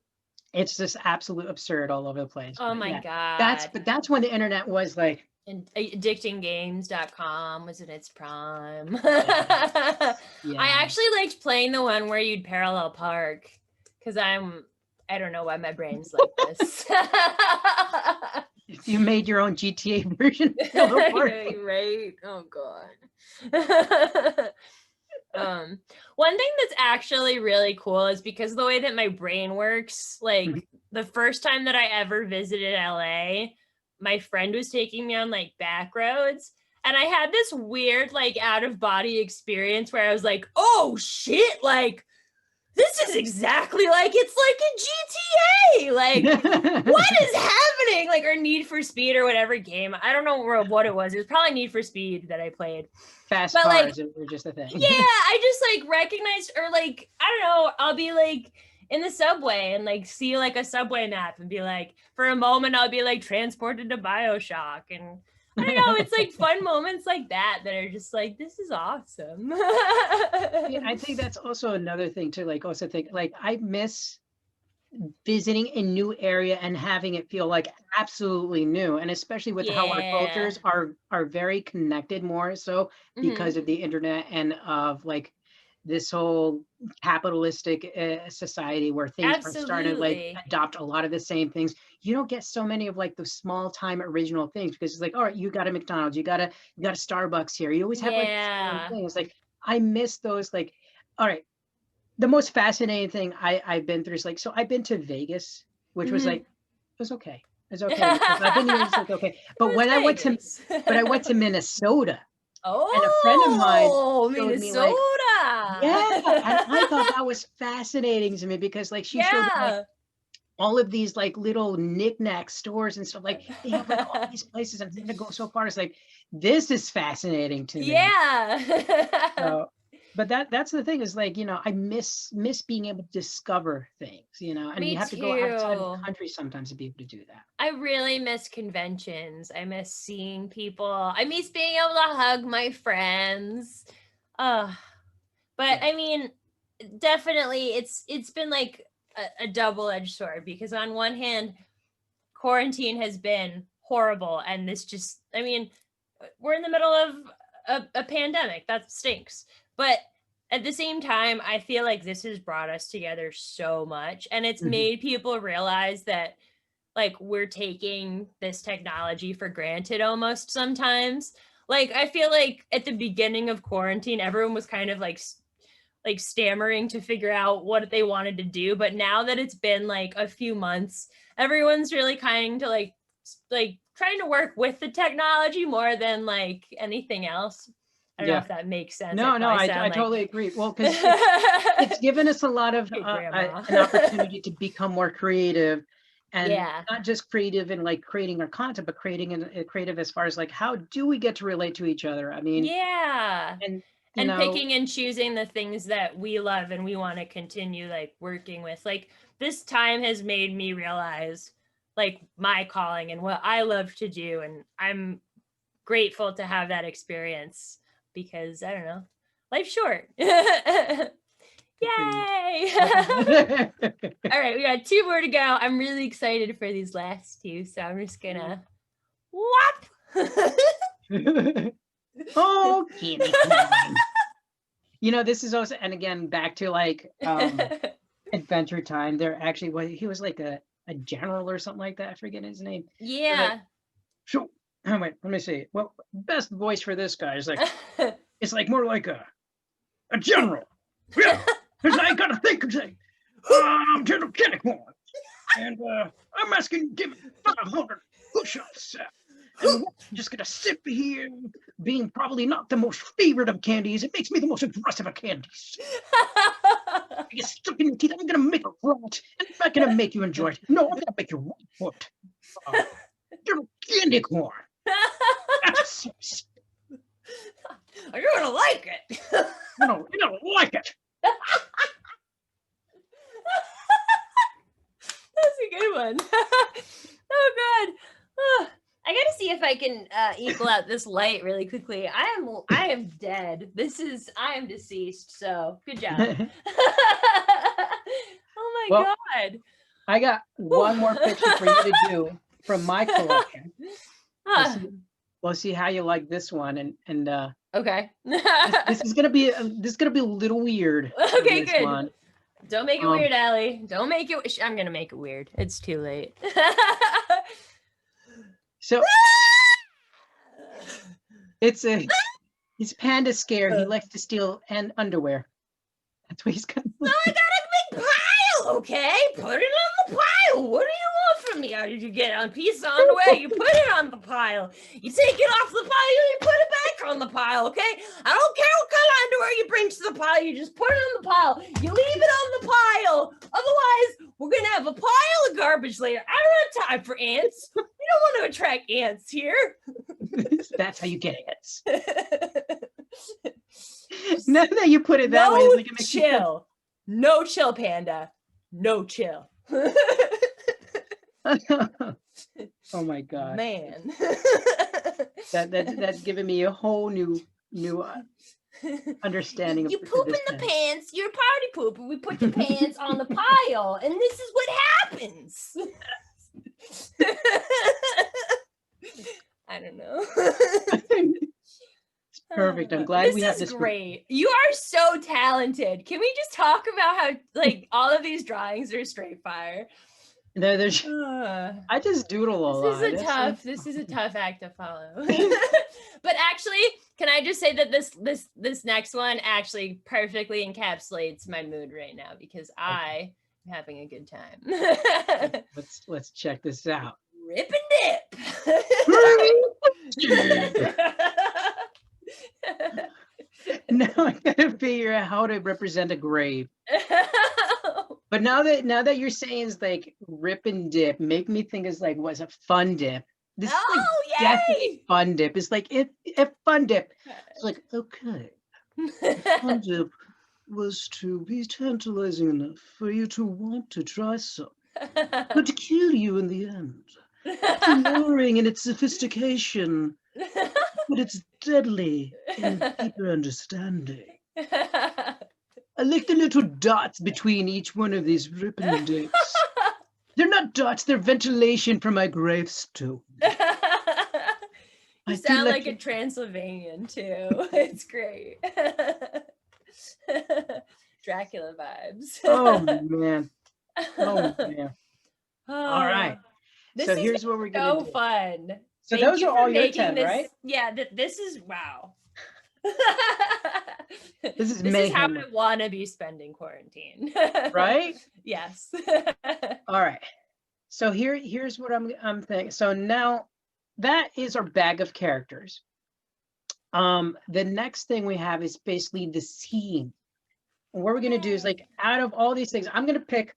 It's just absolute absurd all over the place. Oh my god. That's when the internet was like and addictinggames.com was in its prime. Yeah. I actually liked playing the one where you'd parallel park because I don't know why my brain's like this. You made your own GTA version. Right? Oh god. One thing that's actually really cool is because of the way that my brain works, like the first time that I ever visited LA, my friend was taking me on like back roads and I had this weird like out of body experience where I was like, oh shit, like this is exactly like it's like a GTA. Like what is happening? Like or Need for Speed or whatever game. I don't know what it was. It was probably Need for Speed that I played. Fast cars were just a thing. Yeah, I just like recognized or like I don't know, I'll be like in the subway and like see like a subway map and be like for a moment I'll be like transported to BioShock and I don't know, it's like fun moments like that are just like this is awesome. Yeah, I think that's also another thing too. Like also think like I miss visiting a new area and having it feel like absolutely new, and especially with how our cultures are very connected more so because of the internet and of like this whole capitalistic society where things are starting to like adopt a lot of the same things. You don't get so many of like the small time original things because it's like, all right, you got a McDonald's, you got a Starbucks here. You always have like the same things. Like I miss those. Like, all right, the most fascinating thing I've been through is like, so I've been to Vegas, which was like, it was okay. It's okay because I've been here. It's like okay, but when I went to Minnesota, and a friend of mine showed me Minnesota. like, yeah, and I thought that was fascinating to me because like she showed me like all of these like little knickknack stores and stuff. Like they have like all these places, and I'm gonna go so far. It's like this is fascinating to me. Yeah. So, but that's the thing is like, you know, I miss being able to discover things, you know, and Me you have to go outside of the too. country sometimes to be able to do that. I really miss conventions. I miss seeing people. I miss being able to hug my friends. But I mean, definitely it's been like a double-edged sword because on one hand, quarantine has been horrible and this just, I mean, we're in the middle of a pandemic. That stinks. But at the same time, I feel like this has brought us together so much and it's made people realize that like we're taking this technology for granted almost sometimes. Like I feel like at the beginning of quarantine, everyone was kind of like stammering to figure out what they wanted to do. But now that it's been like a few months, everyone's really kind to like trying to work with the technology more than like anything else. I don't know if that makes sense. No, I totally agree. Well, because it's given us a lot of an opportunity to become more creative, and not just creative in like creating our content, but creative as far as like how do we get to relate to each other? I mean, and picking and choosing the things that we love and we want to continue like working with. Like this time has made me realize like my calling and what I love to do, and I'm grateful to have that experience. Because I don't know, life's short. Yay! All right, we got 2 more to go. I'm really excited for these last 2, so I'm just gonna whop. Oh, candy corn. You know, this is also, and again, back to like Adventure Time. There actually he was like a general or something like that. I forget his name. Yeah. So wait, let me see. Well, best voice for this guy is like it's like more like a general. Yeah, because I gotta think and say, I'm General Candy Corn, and I'm asking you to give me 500 push-ups. And I'm just gonna sit here, being probably not the most favorite of candies. It makes me the most aggressive of candies. You stuck in your teeth. I'm gonna make it rot, and I'm not gonna make you enjoy it. No, I'm gonna make you rot. General Candy Corn. That's so you're gonna like it. No, you don't like it. That's a good one. Oh god. I gotta see if I can equal out this light really quickly. I am dead. I am deceased. So good job. Oh my god. I got one more picture for you to do from my collection. We'll see how you like this one, and okay. this is gonna be a little weird. Okay, good. One. Don't make it weird, Allie. Don't make it. I'm gonna make it weird. It's too late. So it's Panda Scare. He likes to steal underwear. That's what he's gonna. No, I got a big pile. Okay, put it on the pile. What do you want from me? How did you get a piece of underwear? You put it on the pile. You take it off the pile. You put it back on the pile. Okay. I don't care what color underwear you bring to the pile. You just put it on the pile. You leave it on the pile. Otherwise, we're gonna have a pile of garbage later. I don't have time for ants. We don't want to attract ants here. That's how you get ants. Now that you put it that way, it's like it makes chill. No chill, Panda. No chill. Oh my god, man. That's given me a whole new understanding of you poop in the pants. You're party pooper. We put your pants on the pile, and this is what happens. I don't know. Perfect. I'm glad we have this. Great. You are so talented. Can we just talk about how like all of these drawings are straight fire? There's I just doodle a lot. This is a tough act to follow. But actually, can I just say that this next one actually perfectly encapsulates my mood right now because I am having a good time. Let's check this out. Rip and dip. Now I gotta figure out how to represent a grave. But now that you're saying it's like rip and dip, make me think it's like was a fun dip. This is like definitely fun dip. It's like if fun dip. It's like okay, fun dip was to be tantalizing enough for you to want to try some, but to kill you in the end. It's alluring in its sophistication, but it's deadly in deeper understanding. I like the little dots between each one of these rip and dips. They're not dots, they're ventilation from my gravestone. You sound like a Transylvanian too. It's great. Dracula vibes. Oh man. Oh man. All right. So here's what we're gonna do. So fun. So those are all your 10, right? Yeah, this is wow. This is how I want to be spending quarantine. Right? Yes. All right. So here's what I'm thinking. So now that is our bag of characters. The next thing we have is basically the scene. And what we're gonna do is like out of all these things, I'm gonna pick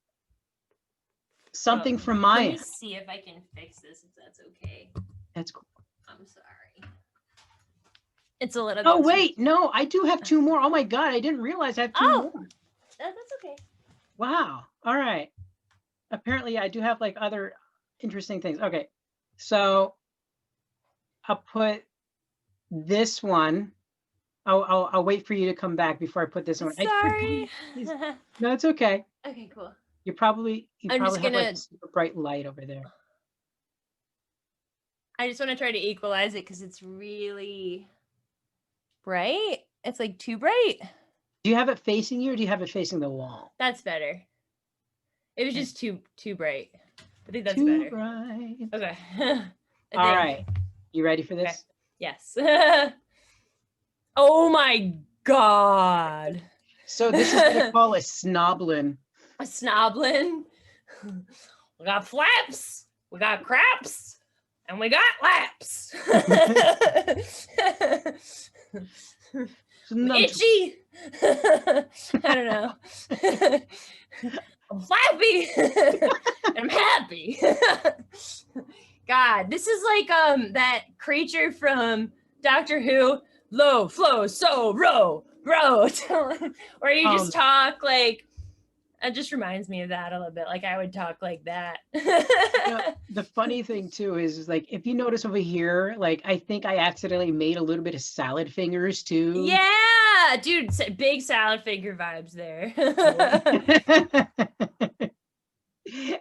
something from my Let end. me see if I can fix this, if that's okay. That's cool. I'm sorry. It's a little Oh wait, no, I do have 2 more. Oh my god, I didn't realize I have 2 more. That's okay. Wow. All right. Apparently I do have like other interesting things. Okay. So I'll put this one. I'll wait for you to come back before I put this one. Sorry. No, it's okay. Okay, cool. You probably I'm have just gonna like a super bright light over there. I just want to try to equalize it because it's really bright. It's like too bright. Do you have it facing you or do you have it facing the wall? That's better. It was just too bright. I think that's Too better. bright. Okay. All right. You ready for this? Okay. Yes. Oh my god. So this is what I call a snoblin. A snoblin. We got flaps. We got craps. And we got laps. Itchy. I don't know. I'm flappy. I'm happy. God, this is like that creature from Doctor Who. Low, flow, so, row, where you just talk like, it just reminds me of that a little bit. Like I would talk like that. The funny thing too is like, if you notice over here, like I think I accidentally made a little bit of salad fingers too. Yeah, dude, big salad finger vibes there.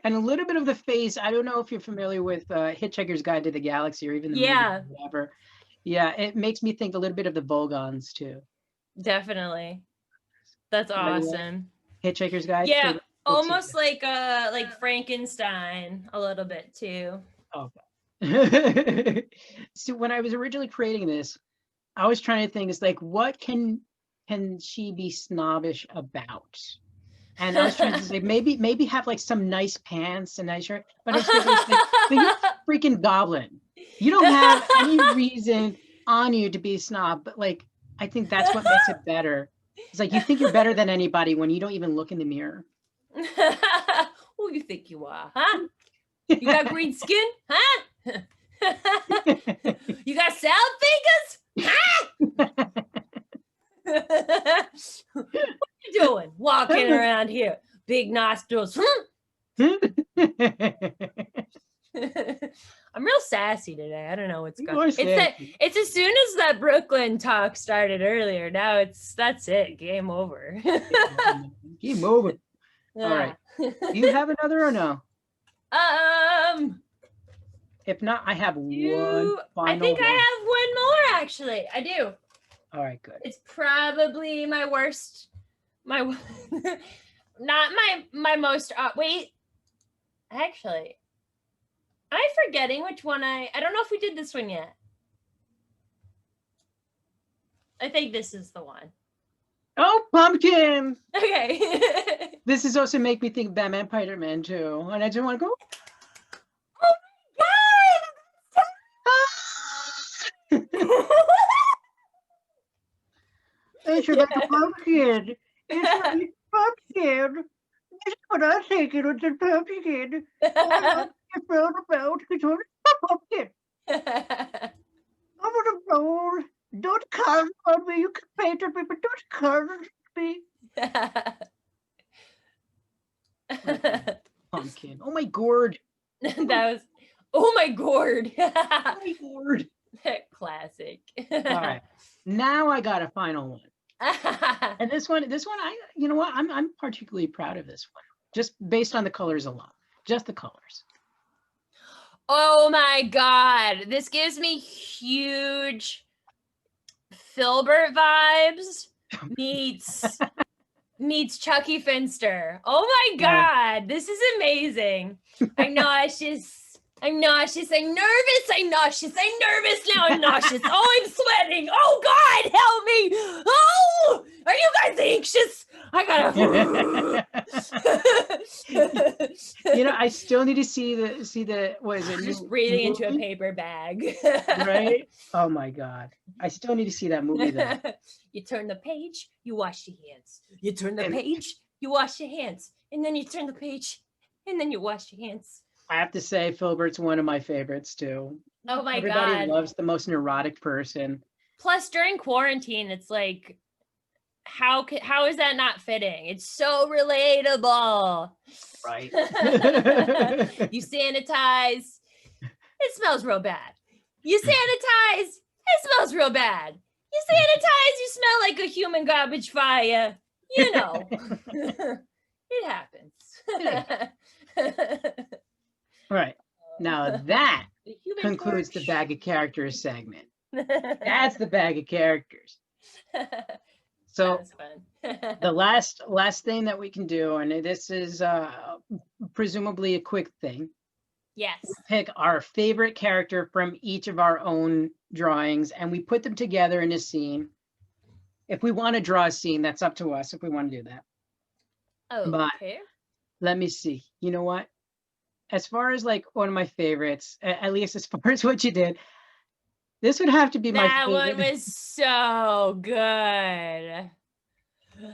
And a little bit of the face. I don't know if you're familiar with Hitchhiker's Guide to the Galaxy or even the movie or whatever. Yeah, it makes me think a little bit of the Vogons too. Definitely. That's awesome. Hitchhiker's Guide. Yeah, almost like Frankenstein a little bit too. Okay. So when I was originally creating this, I was trying to think, it's like, what can she be snobbish about? And I was trying to say maybe have like some nice pants and nice shirt, but I was like, but you're a freaking goblin. You don't have any reason on you to be a snob, but like I think that's what makes it better. It's like you think you're better than anybody when you don't even look in the mirror. Who you think you are, huh? You got green skin, huh? You got salad fingers, huh? What you doing walking around here? Big nostrils. I'm real sassy today. I don't know what's going on. It's as soon as that Brooklyn talk started earlier. Now that's it. Game over. Game over. Yeah. All right. Do you have another or no? If not, I have one final I think one. I have one more actually. I do. All right, good. It's probably my worst. Not my most. Wait. Actually. Am I forgetting which one I don't know if we did this one yet. I think this is the one. Oh, pumpkin! Okay. This is also make me think Batman, Spider-Man too, and I just want to go. Oh my tastes like a pumpkin. It's like pumpkin. This is what I think it was a pumpkin. It's round about. It's only a pumpkin. Over the roll. Don't curse on me. You can paint on me, but don't curse me. Pumpkin. Oh my gourd. That was, oh my gourd. Oh my gourd. Classic. All right. Now I got a final one. And this one, you know what? I'm particularly proud of this one, just based on the colors alone. Just the colors. Oh my God. This gives me huge Filbert vibes meets Chucky Finster. Oh my God. This is amazing. I'm nauseous. I'm nauseous. I'm nervous. I'm nauseous. I'm nervous now. I'm nauseous. Oh, I'm sweating. Oh God, help me. Oh, are you guys anxious? I gotta. You know, I still need to see the what is it? Just breathing into a paper bag. Right? Oh my God. I still need to see that movie though. You turn the page, you wash your hands. You turn the page, you wash your hands. And then you turn the page, and then you wash your hands. I have to say, Filbert's one of my favorites too. Oh my Everybody God. loves the most neurotic person. Plus, during quarantine, it's like, how is that not fitting? It's so relatable. Right. You sanitize, it smells real bad. You sanitize, it smells real bad. You sanitize, you smell like a human garbage fire. You know, it happens. Right. Now that The Human concludes the Torch. bag of characters segment. That's the bag of characters. So That's fun. the last thing that we can do, and this is presumably a quick thing, Yes. pick our favorite character from each of our own drawings, and we put them together in a scene. If we want to draw a scene, that's up to us if we want to do that. But Okay. let me see. You know what? As far as like one of my favorites, at least as far as what you did, this would have to be my That favorite. one was so good.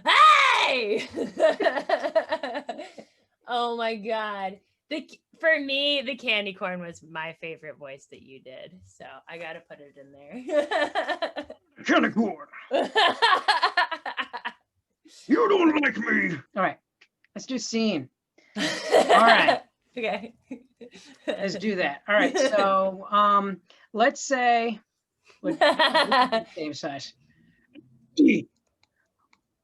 Hey! Oh my God. For me, the candy corn was my favorite voice that you did. So I got to put it in there. Candy corn. You don't like me. All right. Let's do scene. All right. Okay. Let's do that. All right. So let's say same size.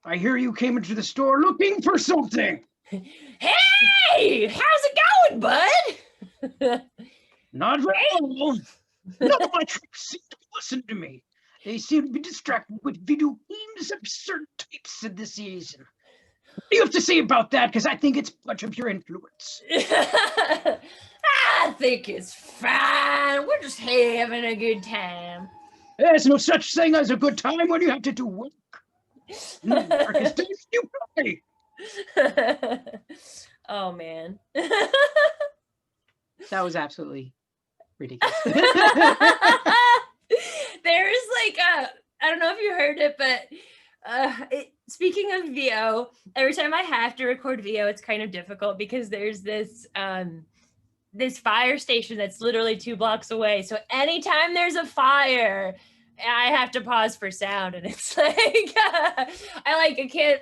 I hear you came into the store looking for something. Hey, how's it going, bud? Not very well. None of my troops seem to listen to me. They seem to be distracted with video games of certain types of the season. What do you have to say about that? Because I think it's much of your influence. I think it's fine. We're just having a good time. There's no such thing as a good time when you have to do work. Work is time you play. Oh man. That was absolutely ridiculous. There's like I don't know if you heard it, but speaking of VO, every time I have to record VO, it's kind of difficult because there's this this fire station that's literally 2 blocks away. So anytime there's a fire, I have to pause for sound, and it's like I can't.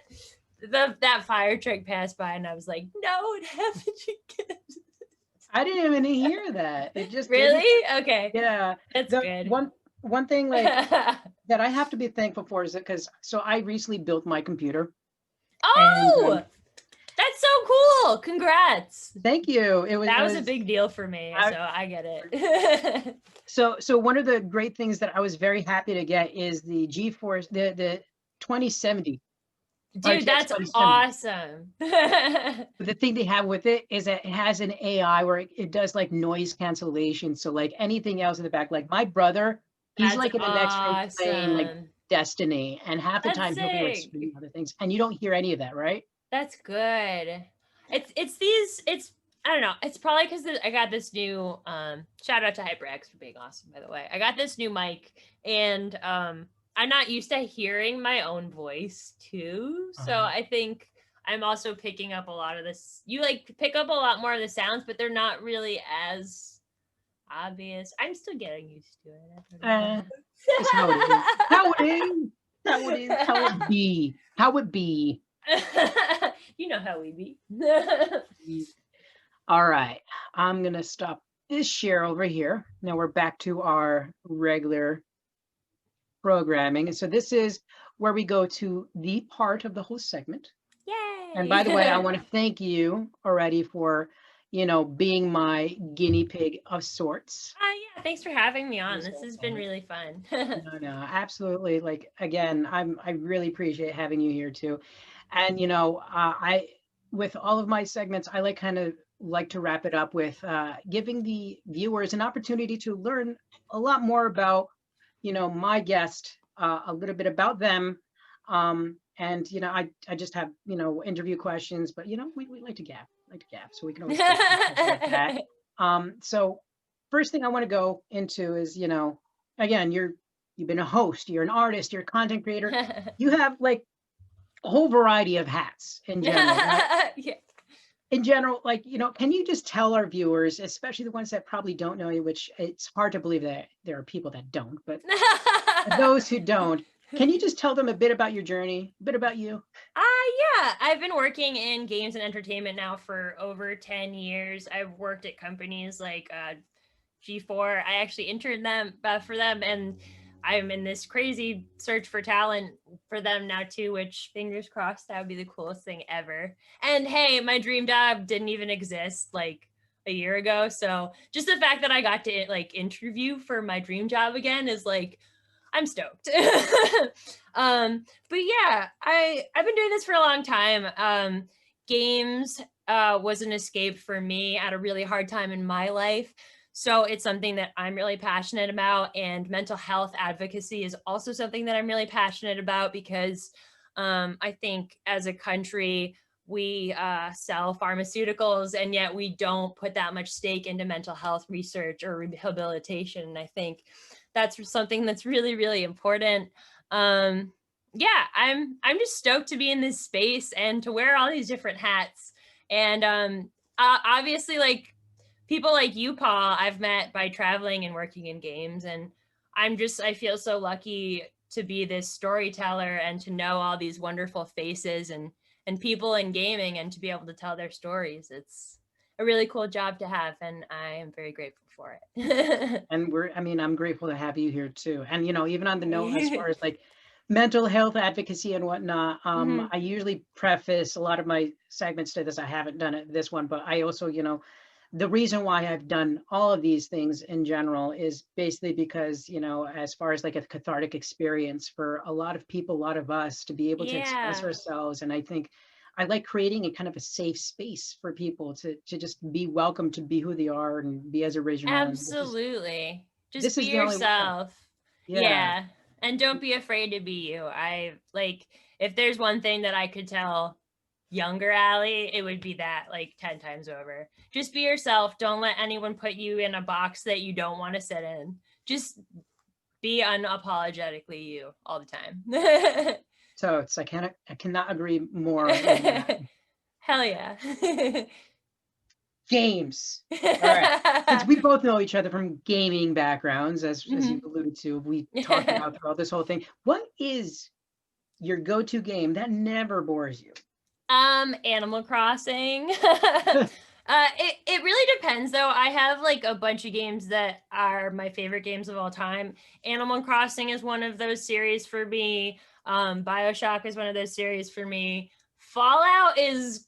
That fire truck passed by, and I was like, no, it happened again. I didn't even hear that. It just Really? didn't. Okay. Yeah. That's good. One thing like that I have to be thankful for is that because I recently built my computer. Oh, and, that's so cool! Congrats. Thank you. That was a big deal for me, so I get it. So one of the great things that I was very happy to get is the GeForce, the 2070. Dude, that's awesome. The thing they have with it is that it has an AI where it does like noise cancellation. So like anything else in the back, like my brother, he's That's like in the next room playing like awesome. Destiny, and half the That's time he'll be like sick. screaming other things, and you don't hear any of that, right? That's good. It's I don't know. It's probably because I got this new shout out to HyperX for being awesome, by the way. I got this new mic, and I'm not used to hearing my own voice too. So I think I'm also picking up a lot of this. You like pick up a lot more of the sounds, but they're not really as obvious. I'm still getting used to it. I don't It's how it is. How it is. How it is. How it be. How it be. know. You know how we be. All right. I'm going to stop this share over here. Now we're back to our regular programming. And so this is where we go to the part of the whole segment. Yay! And by the way, I want to thank you already for, being my guinea pig of sorts. Yeah, thanks for having me on. You're This so has been fun. really fun. No, absolutely. Like again, I really appreciate having you here too. And I with all of my segments, I like to wrap it up with giving the viewers an opportunity to learn a lot more about, my guest, a little bit about them. And I just have, interview questions, but we like to gap, so we can always go through stuff like that. So first thing I want to go into is, again, you've been a host, you're an artist, you're a content creator. You have like a whole variety of hats in general, right? Yeah. In general, like, can you just tell our viewers, especially the ones that probably don't know you, which it's hard to believe that there are people that don't, but those who don't, can you just tell them a bit about your journey, a bit about you? Yeah, I've been working in games and entertainment now for over 10 years. I've worked at companies like G4. I actually interned for them, and I'm in this crazy search for talent for them now too, which fingers crossed, that would be the coolest thing ever. And hey, my dream job didn't even exist like a year ago. So just the fact that I got to like interview for my dream job again is like, I'm stoked. But yeah, I've been doing this for a long time. Games was an escape for me at a really hard time in my life. So it's something that I'm really passionate about, and mental health advocacy is also something that I'm really passionate about because I think as a country, we sell pharmaceuticals, and yet we don't put that much stake into mental health research or rehabilitation. And I think that's something that's really, really important. Yeah, I'm just stoked to be in this space and to wear all these different hats. And obviously, like people like you, Paul, I've met by traveling and working in games, and I feel so lucky to be this storyteller and to know all these wonderful faces and people in gaming and to be able to tell their stories. It's a really cool job to have, and I am very grateful for it. And I'm grateful to have you here too. And, even on the note, as far as like mental health advocacy and whatnot, I usually preface a lot of my segments to this. I haven't done it this one, but I also, the reason why I've done all of these things in general is basically because, as far as like a cathartic experience for a lot of people, a lot of us to be able to express Yeah, ourselves. And I think I like creating a kind of a safe space for people to just be welcome to be who they are and be as original. And absolutely. Just this be is the only way. yourself. Yeah. Yeah. And don't be afraid to be you. I like, if there's one thing that I could tell younger Allie, it would be that like 10 times over. Just be yourself. Don't let anyone put you in a box that you don't want to sit in. Just be unapologetically you all the time. So I cannot agree more with that. Hell yeah. Games. All right. Since we both know each other from gaming backgrounds, as you've alluded to, we talked about throughout this whole thing. What is your go-to game that never bores you? Animal Crossing. It really depends though. I have like a bunch of games that are my favorite games of all time. Animal Crossing is one of those series for me. BioShock is one of those series for me. Fallout is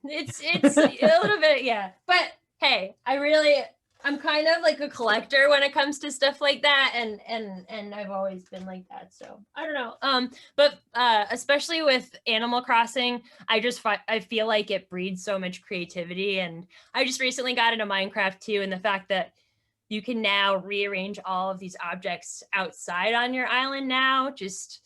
it's a little bit, yeah. But hey, I'm kind of like a collector when it comes to stuff like that, and I've always been like that. So I don't know. But especially with Animal Crossing, I feel like it breeds so much creativity, and I just recently got into Minecraft too, and the fact that you can now rearrange all of these objects outside on your island now just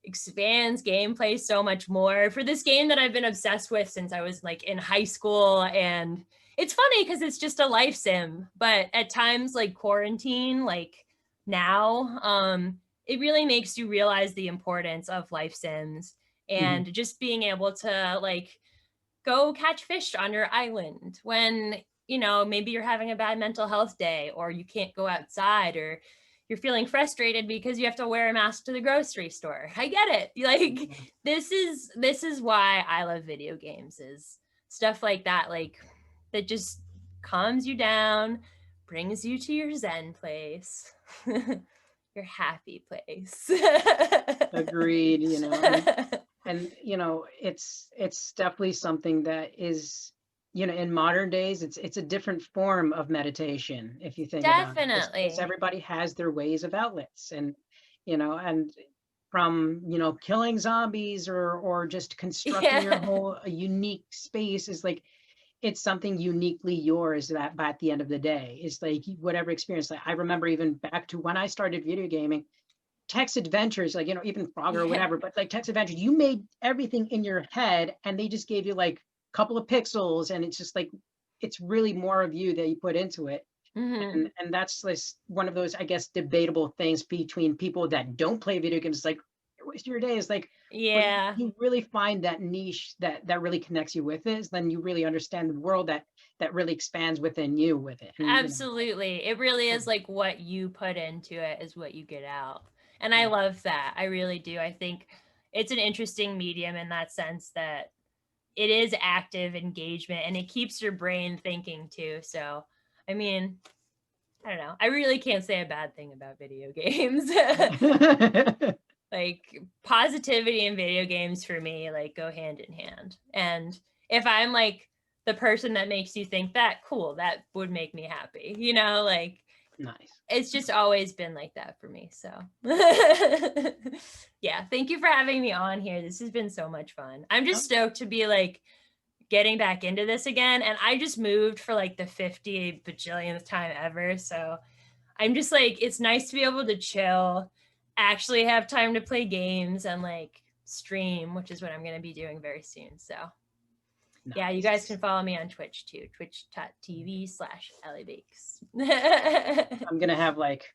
expands gameplay so much more for this game that I've been obsessed with since I was like in high school. And it's funny because it's just a life sim, but at times like quarantine, like now, it really makes you realize the importance of life sims and just being able to like go catch fish on your island when, you know, maybe you're having a bad mental health day, or you can't go outside, or you're feeling frustrated because you have to wear a mask to the grocery store. I get it. Like this is why I love video games, is stuff like that, like that just calms you down, brings you to your zen place. Your happy place. Agreed, you know, and you know, it's definitely something that is, you know, in modern days, it's a different form of meditation, if you think about it, because Definitely. everybody has their ways of outlets, and you know, and from, you know, killing zombies or just constructing your Yeah. whole a unique space is like, it's something uniquely yours, that by at the end of the day is like whatever experience. Like I remember even back to when I started video gaming, text adventures, like, you know, even Frogger or Yeah. whatever, but like text adventures, you made everything in your head and they just gave you like a couple of pixels, and it's just like, it's really more of you that you put into it. Hmm. And that's like one of those, I guess, debatable things between people that don't play video games. It's like, waste your day. Is like, but Yeah. you really find that niche that really connects you with it, then you really understand the world that really expands within you with it. And you know, Absolutely. It really is like what you put into it is what you get out. And I yeah. love that. I really do. I think it's an interesting medium in that sense that it is active engagement and it keeps your brain thinking too. So, I mean, I don't know. I really can't say a bad thing about video games. Like positivity in video games for me like go hand in hand. And if I'm like the person that makes you think that, cool, that would make me happy. You know, like Nice. it's just always been like that for me. So yeah, thank you for having me on here. This has been so much fun. I'm just stoked to be like getting back into this again. And I just moved for like the 50 bajillionth time ever. So I'm just like, it's nice to be able to chill, actually have time to play games and like stream, which is what I'm going to be doing very soon. So yeah, you guys can follow me on Twitch too, twitch.tv/EllieBakes. I'm gonna have like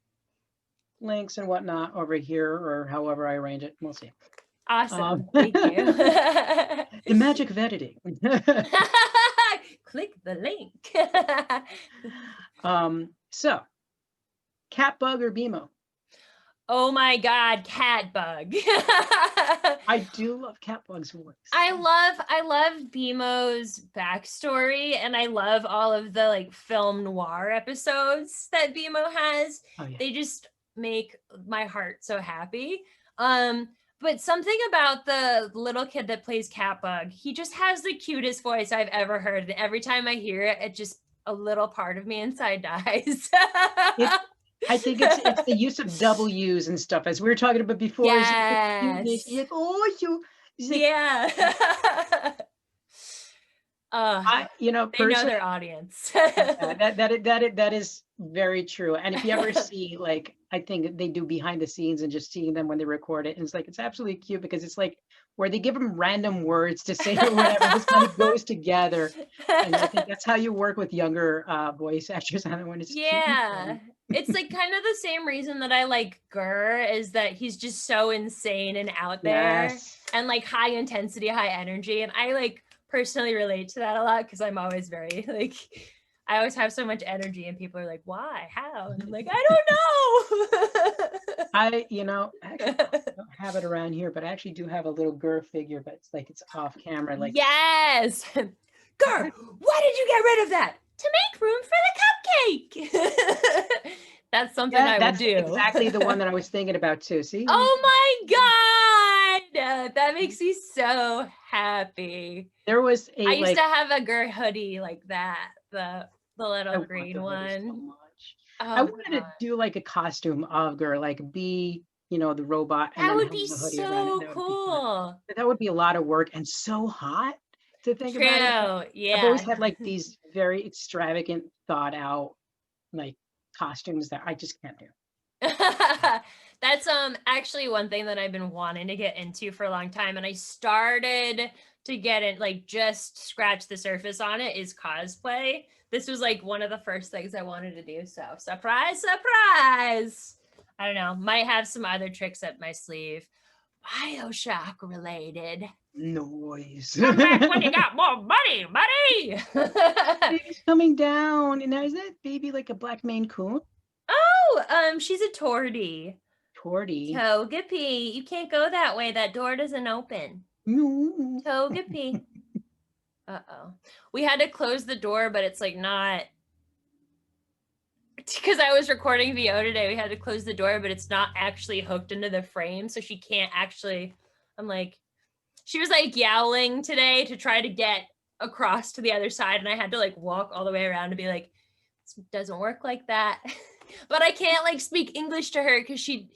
links and whatnot over here, or however I arrange it. We'll see. Awesome. Thank you. The magic of editing. Click the link. So, Catbug or BMO? Oh my God, Catbug. I do love Catbug's voice. I love BMO's backstory, and I love all of the like film noir episodes that BMO has. Oh, yeah. They just make my heart so happy. But something about the little kid that plays Catbug, he just has the cutest voice I've ever heard. And every time I hear it, it just a little part of me inside dies. I think it's the use of W's and stuff, as we were talking about before. Yes. He's like, oh, so like, Yeah. you know, they know their audience. that is very true. And if you ever see, like, I think they do behind the scenes and just seeing them when they record it, and it's like, it's absolutely cute because it's like where they give them random words to say or whatever. This kind of goes together, and I think that's how you work with younger voice actors on it when it's Yeah. cute. It's like kind of the same reason that I like Gurr, is that he's just so insane and out there. Yes. And like high intensity, high energy. And I like personally relate to that a lot because I'm always very like, I always have so much energy and people are like, why, how? And I'm like, I You know, actually, I don't have it around here, but I actually do have a little Gurr figure, but it's like, it's off camera. Like, yes. Gurr, why did you get rid of that? To make room for the cupcake. That's something I would do. Exactly the one that I was thinking about too. See? Oh my God. That makes me so happy. There was I used to have a Gurr hoodie like that. The little green one. So much. Oh, I wanted to do like a costume of Gurr, like be, you know, the robot, and that then would have be the hoodie so around it. cool. But that would be a lot of work and so hot to think True. about it. Yeah. I've always had like these very extravagant, thought out like costumes that I just can't do. That's actually one thing that I've been wanting to get into for a long time, and I started to get it, like just scratch the surface on it, is cosplay. This was like one of the first things I wanted to do. So surprise, surprise. I don't know, might have some other tricks up my sleeve. BioShock related. Noise. Come back when you got more money, buddy. Baby's coming down. And now is that baby like a black Maine Coon? Oh, she's a tortie. Tortie. Togepi, you can't go that way. That door doesn't open. No. Togepi. Uh-oh. We had to close the door, but it's like not, because I was recording VO today, we had to close the door, but it's not actually hooked into the frame, so she can't actually, I'm like, she was like yowling today to try to get across to the other side, and I had to like walk all the way around to be like, this doesn't work like that. But I can't like speak English to her because she's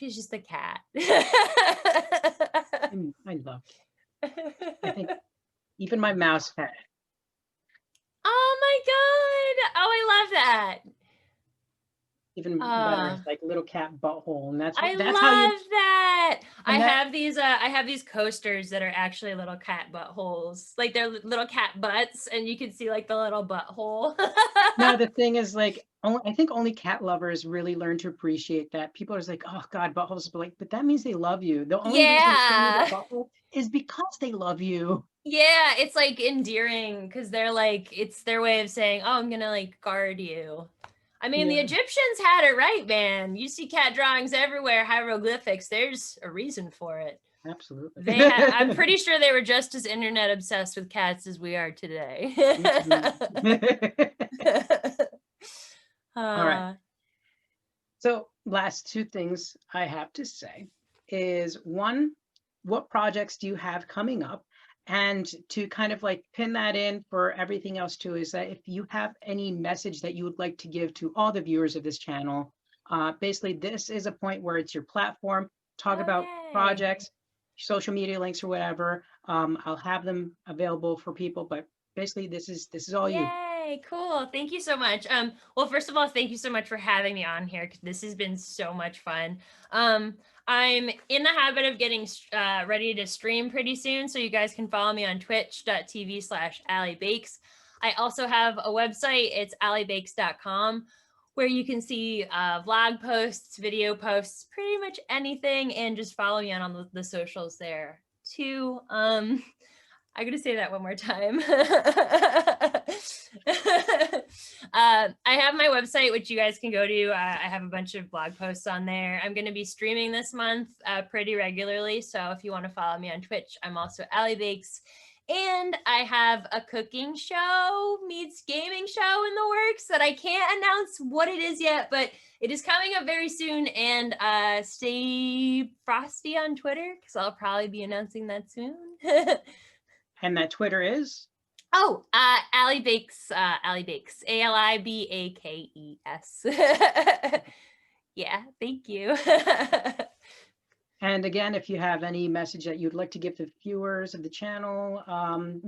just a cat. I love it. I think even my mouse had it. Oh my God. Oh, I love that. Even better, like little cat butthole, and that's I how you. love that. I that- have these coasters that are actually little cat buttholes, like they're little cat butts, and you can see like the little butthole. No, the thing is, like, I think only cat lovers really learn to appreciate that. People are just like, oh God, buttholes, but that means they love you. The only reason they say Yeah. butthole is because they love you. Yeah, it's like endearing because they're like, it's their way of saying, oh, I'm gonna like guard you. I mean, the Yeah. Egyptians had it right, man. You see cat drawings everywhere, hieroglyphics. There's a reason for it. Absolutely. I'm pretty sure they were just as internet obsessed with cats as we are today. All right. So last two things I have to say is, one, what projects do you have coming up? And to kind of like pin that in for everything else too, is that if you have any message that you would like to give to all the viewers of this channel, basically this is a point where it's your platform, talk about projects, social media links or whatever. I'll have them available for people, but basically this is all you. Yay, cool. Thank you so much. Well, first of all, thank you so much for having me on here. This has been so much fun. I'm in the habit of getting ready to stream pretty soon, so you guys can follow me on twitch.tv/AllieBakes. I also have a website. It's alliebakes.com, where you can see vlog posts, video posts, pretty much anything, and just follow me on the socials there too. I'm gonna say that one more time. I have my website, which you guys can go to. I have a bunch of blog posts on there. I'm going to be streaming this month pretty regularly. So if you want to follow me on Twitch, I'm also Allie Bakes. And I have a cooking show meets gaming show in the works that I can't announce what it is yet, but it is coming up very soon. And stay frosty on Twitter because I'll probably be announcing that soon. And that Twitter is? Oh, Allie Bakes, Allie Bakes, ALIBAKES. Yeah, thank you. And again, if you have any message that you'd like to give to viewers of the channel,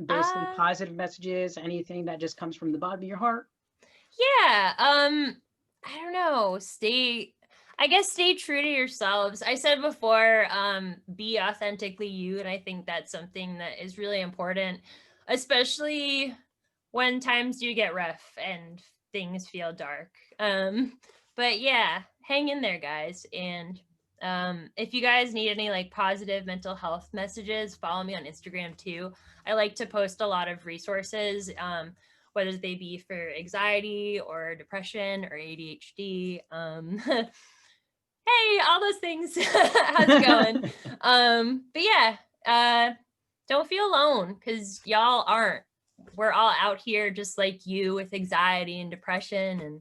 basically positive messages, anything that just comes from the bottom of your heart. Yeah, I don't know, stay true to yourselves. I said before, be authentically you, and I think that's something that is really important, especially when times do get rough and things feel dark. But yeah, hang in there, guys. And if you guys need any like positive mental health messages, follow me on Instagram too. I like to post a lot of resources, whether they be for anxiety or depression or ADHD. Hey, all those things. How's it going? But yeah, don't feel alone because y'all aren't. We're all out here just like you with anxiety and depression. And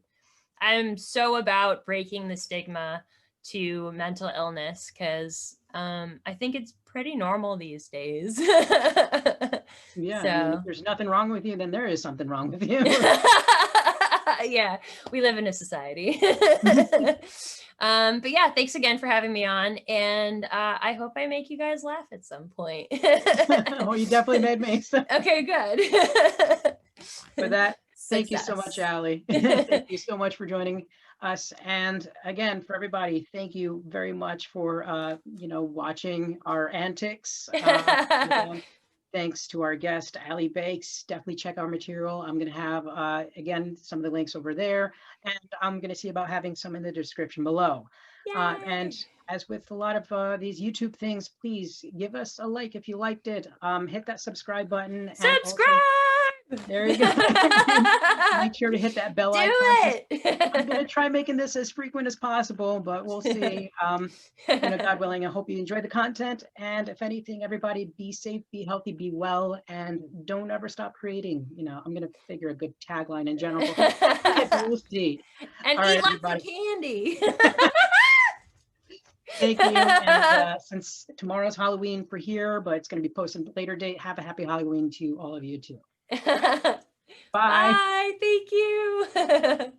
I'm so about breaking the stigma to mental illness because I think it's pretty normal these days. Yeah, so. I mean, if there's nothing wrong with you, then there is something wrong with you. Yeah, we live in a society. But yeah, thanks again for having me on, and I hope I make you guys laugh at some point. Well, you definitely made me. So. Okay, good. For that, thank you so much, Allie. Thank you so much for joining us. And again, for everybody, thank you very much for watching our antics. Again, thanks to our guest, Allie Bakes. Definitely check our material. I'm going to have, again, some of the links over there, and I'm going to see about having some in the description below. And Yay! as with a lot of these YouTube things, please give us a like if you liked it. Hit that subscribe button. And also, Subscribe! there you go. Make sure to hit that bell Do icon. it! I'm going to try making this as frequent as possible, but we'll see. God willing, I hope you enjoy the content. And if anything, everybody be safe, be healthy, be well, and don't ever stop creating. I'm going to figure a good tagline in general. We'll see. And All eat right, lots everybody. of candy. Thank you. And since tomorrow's Halloween for here, but it's going to be posted later date, have a happy Halloween to all of you too. Bye. Bye. Thank you.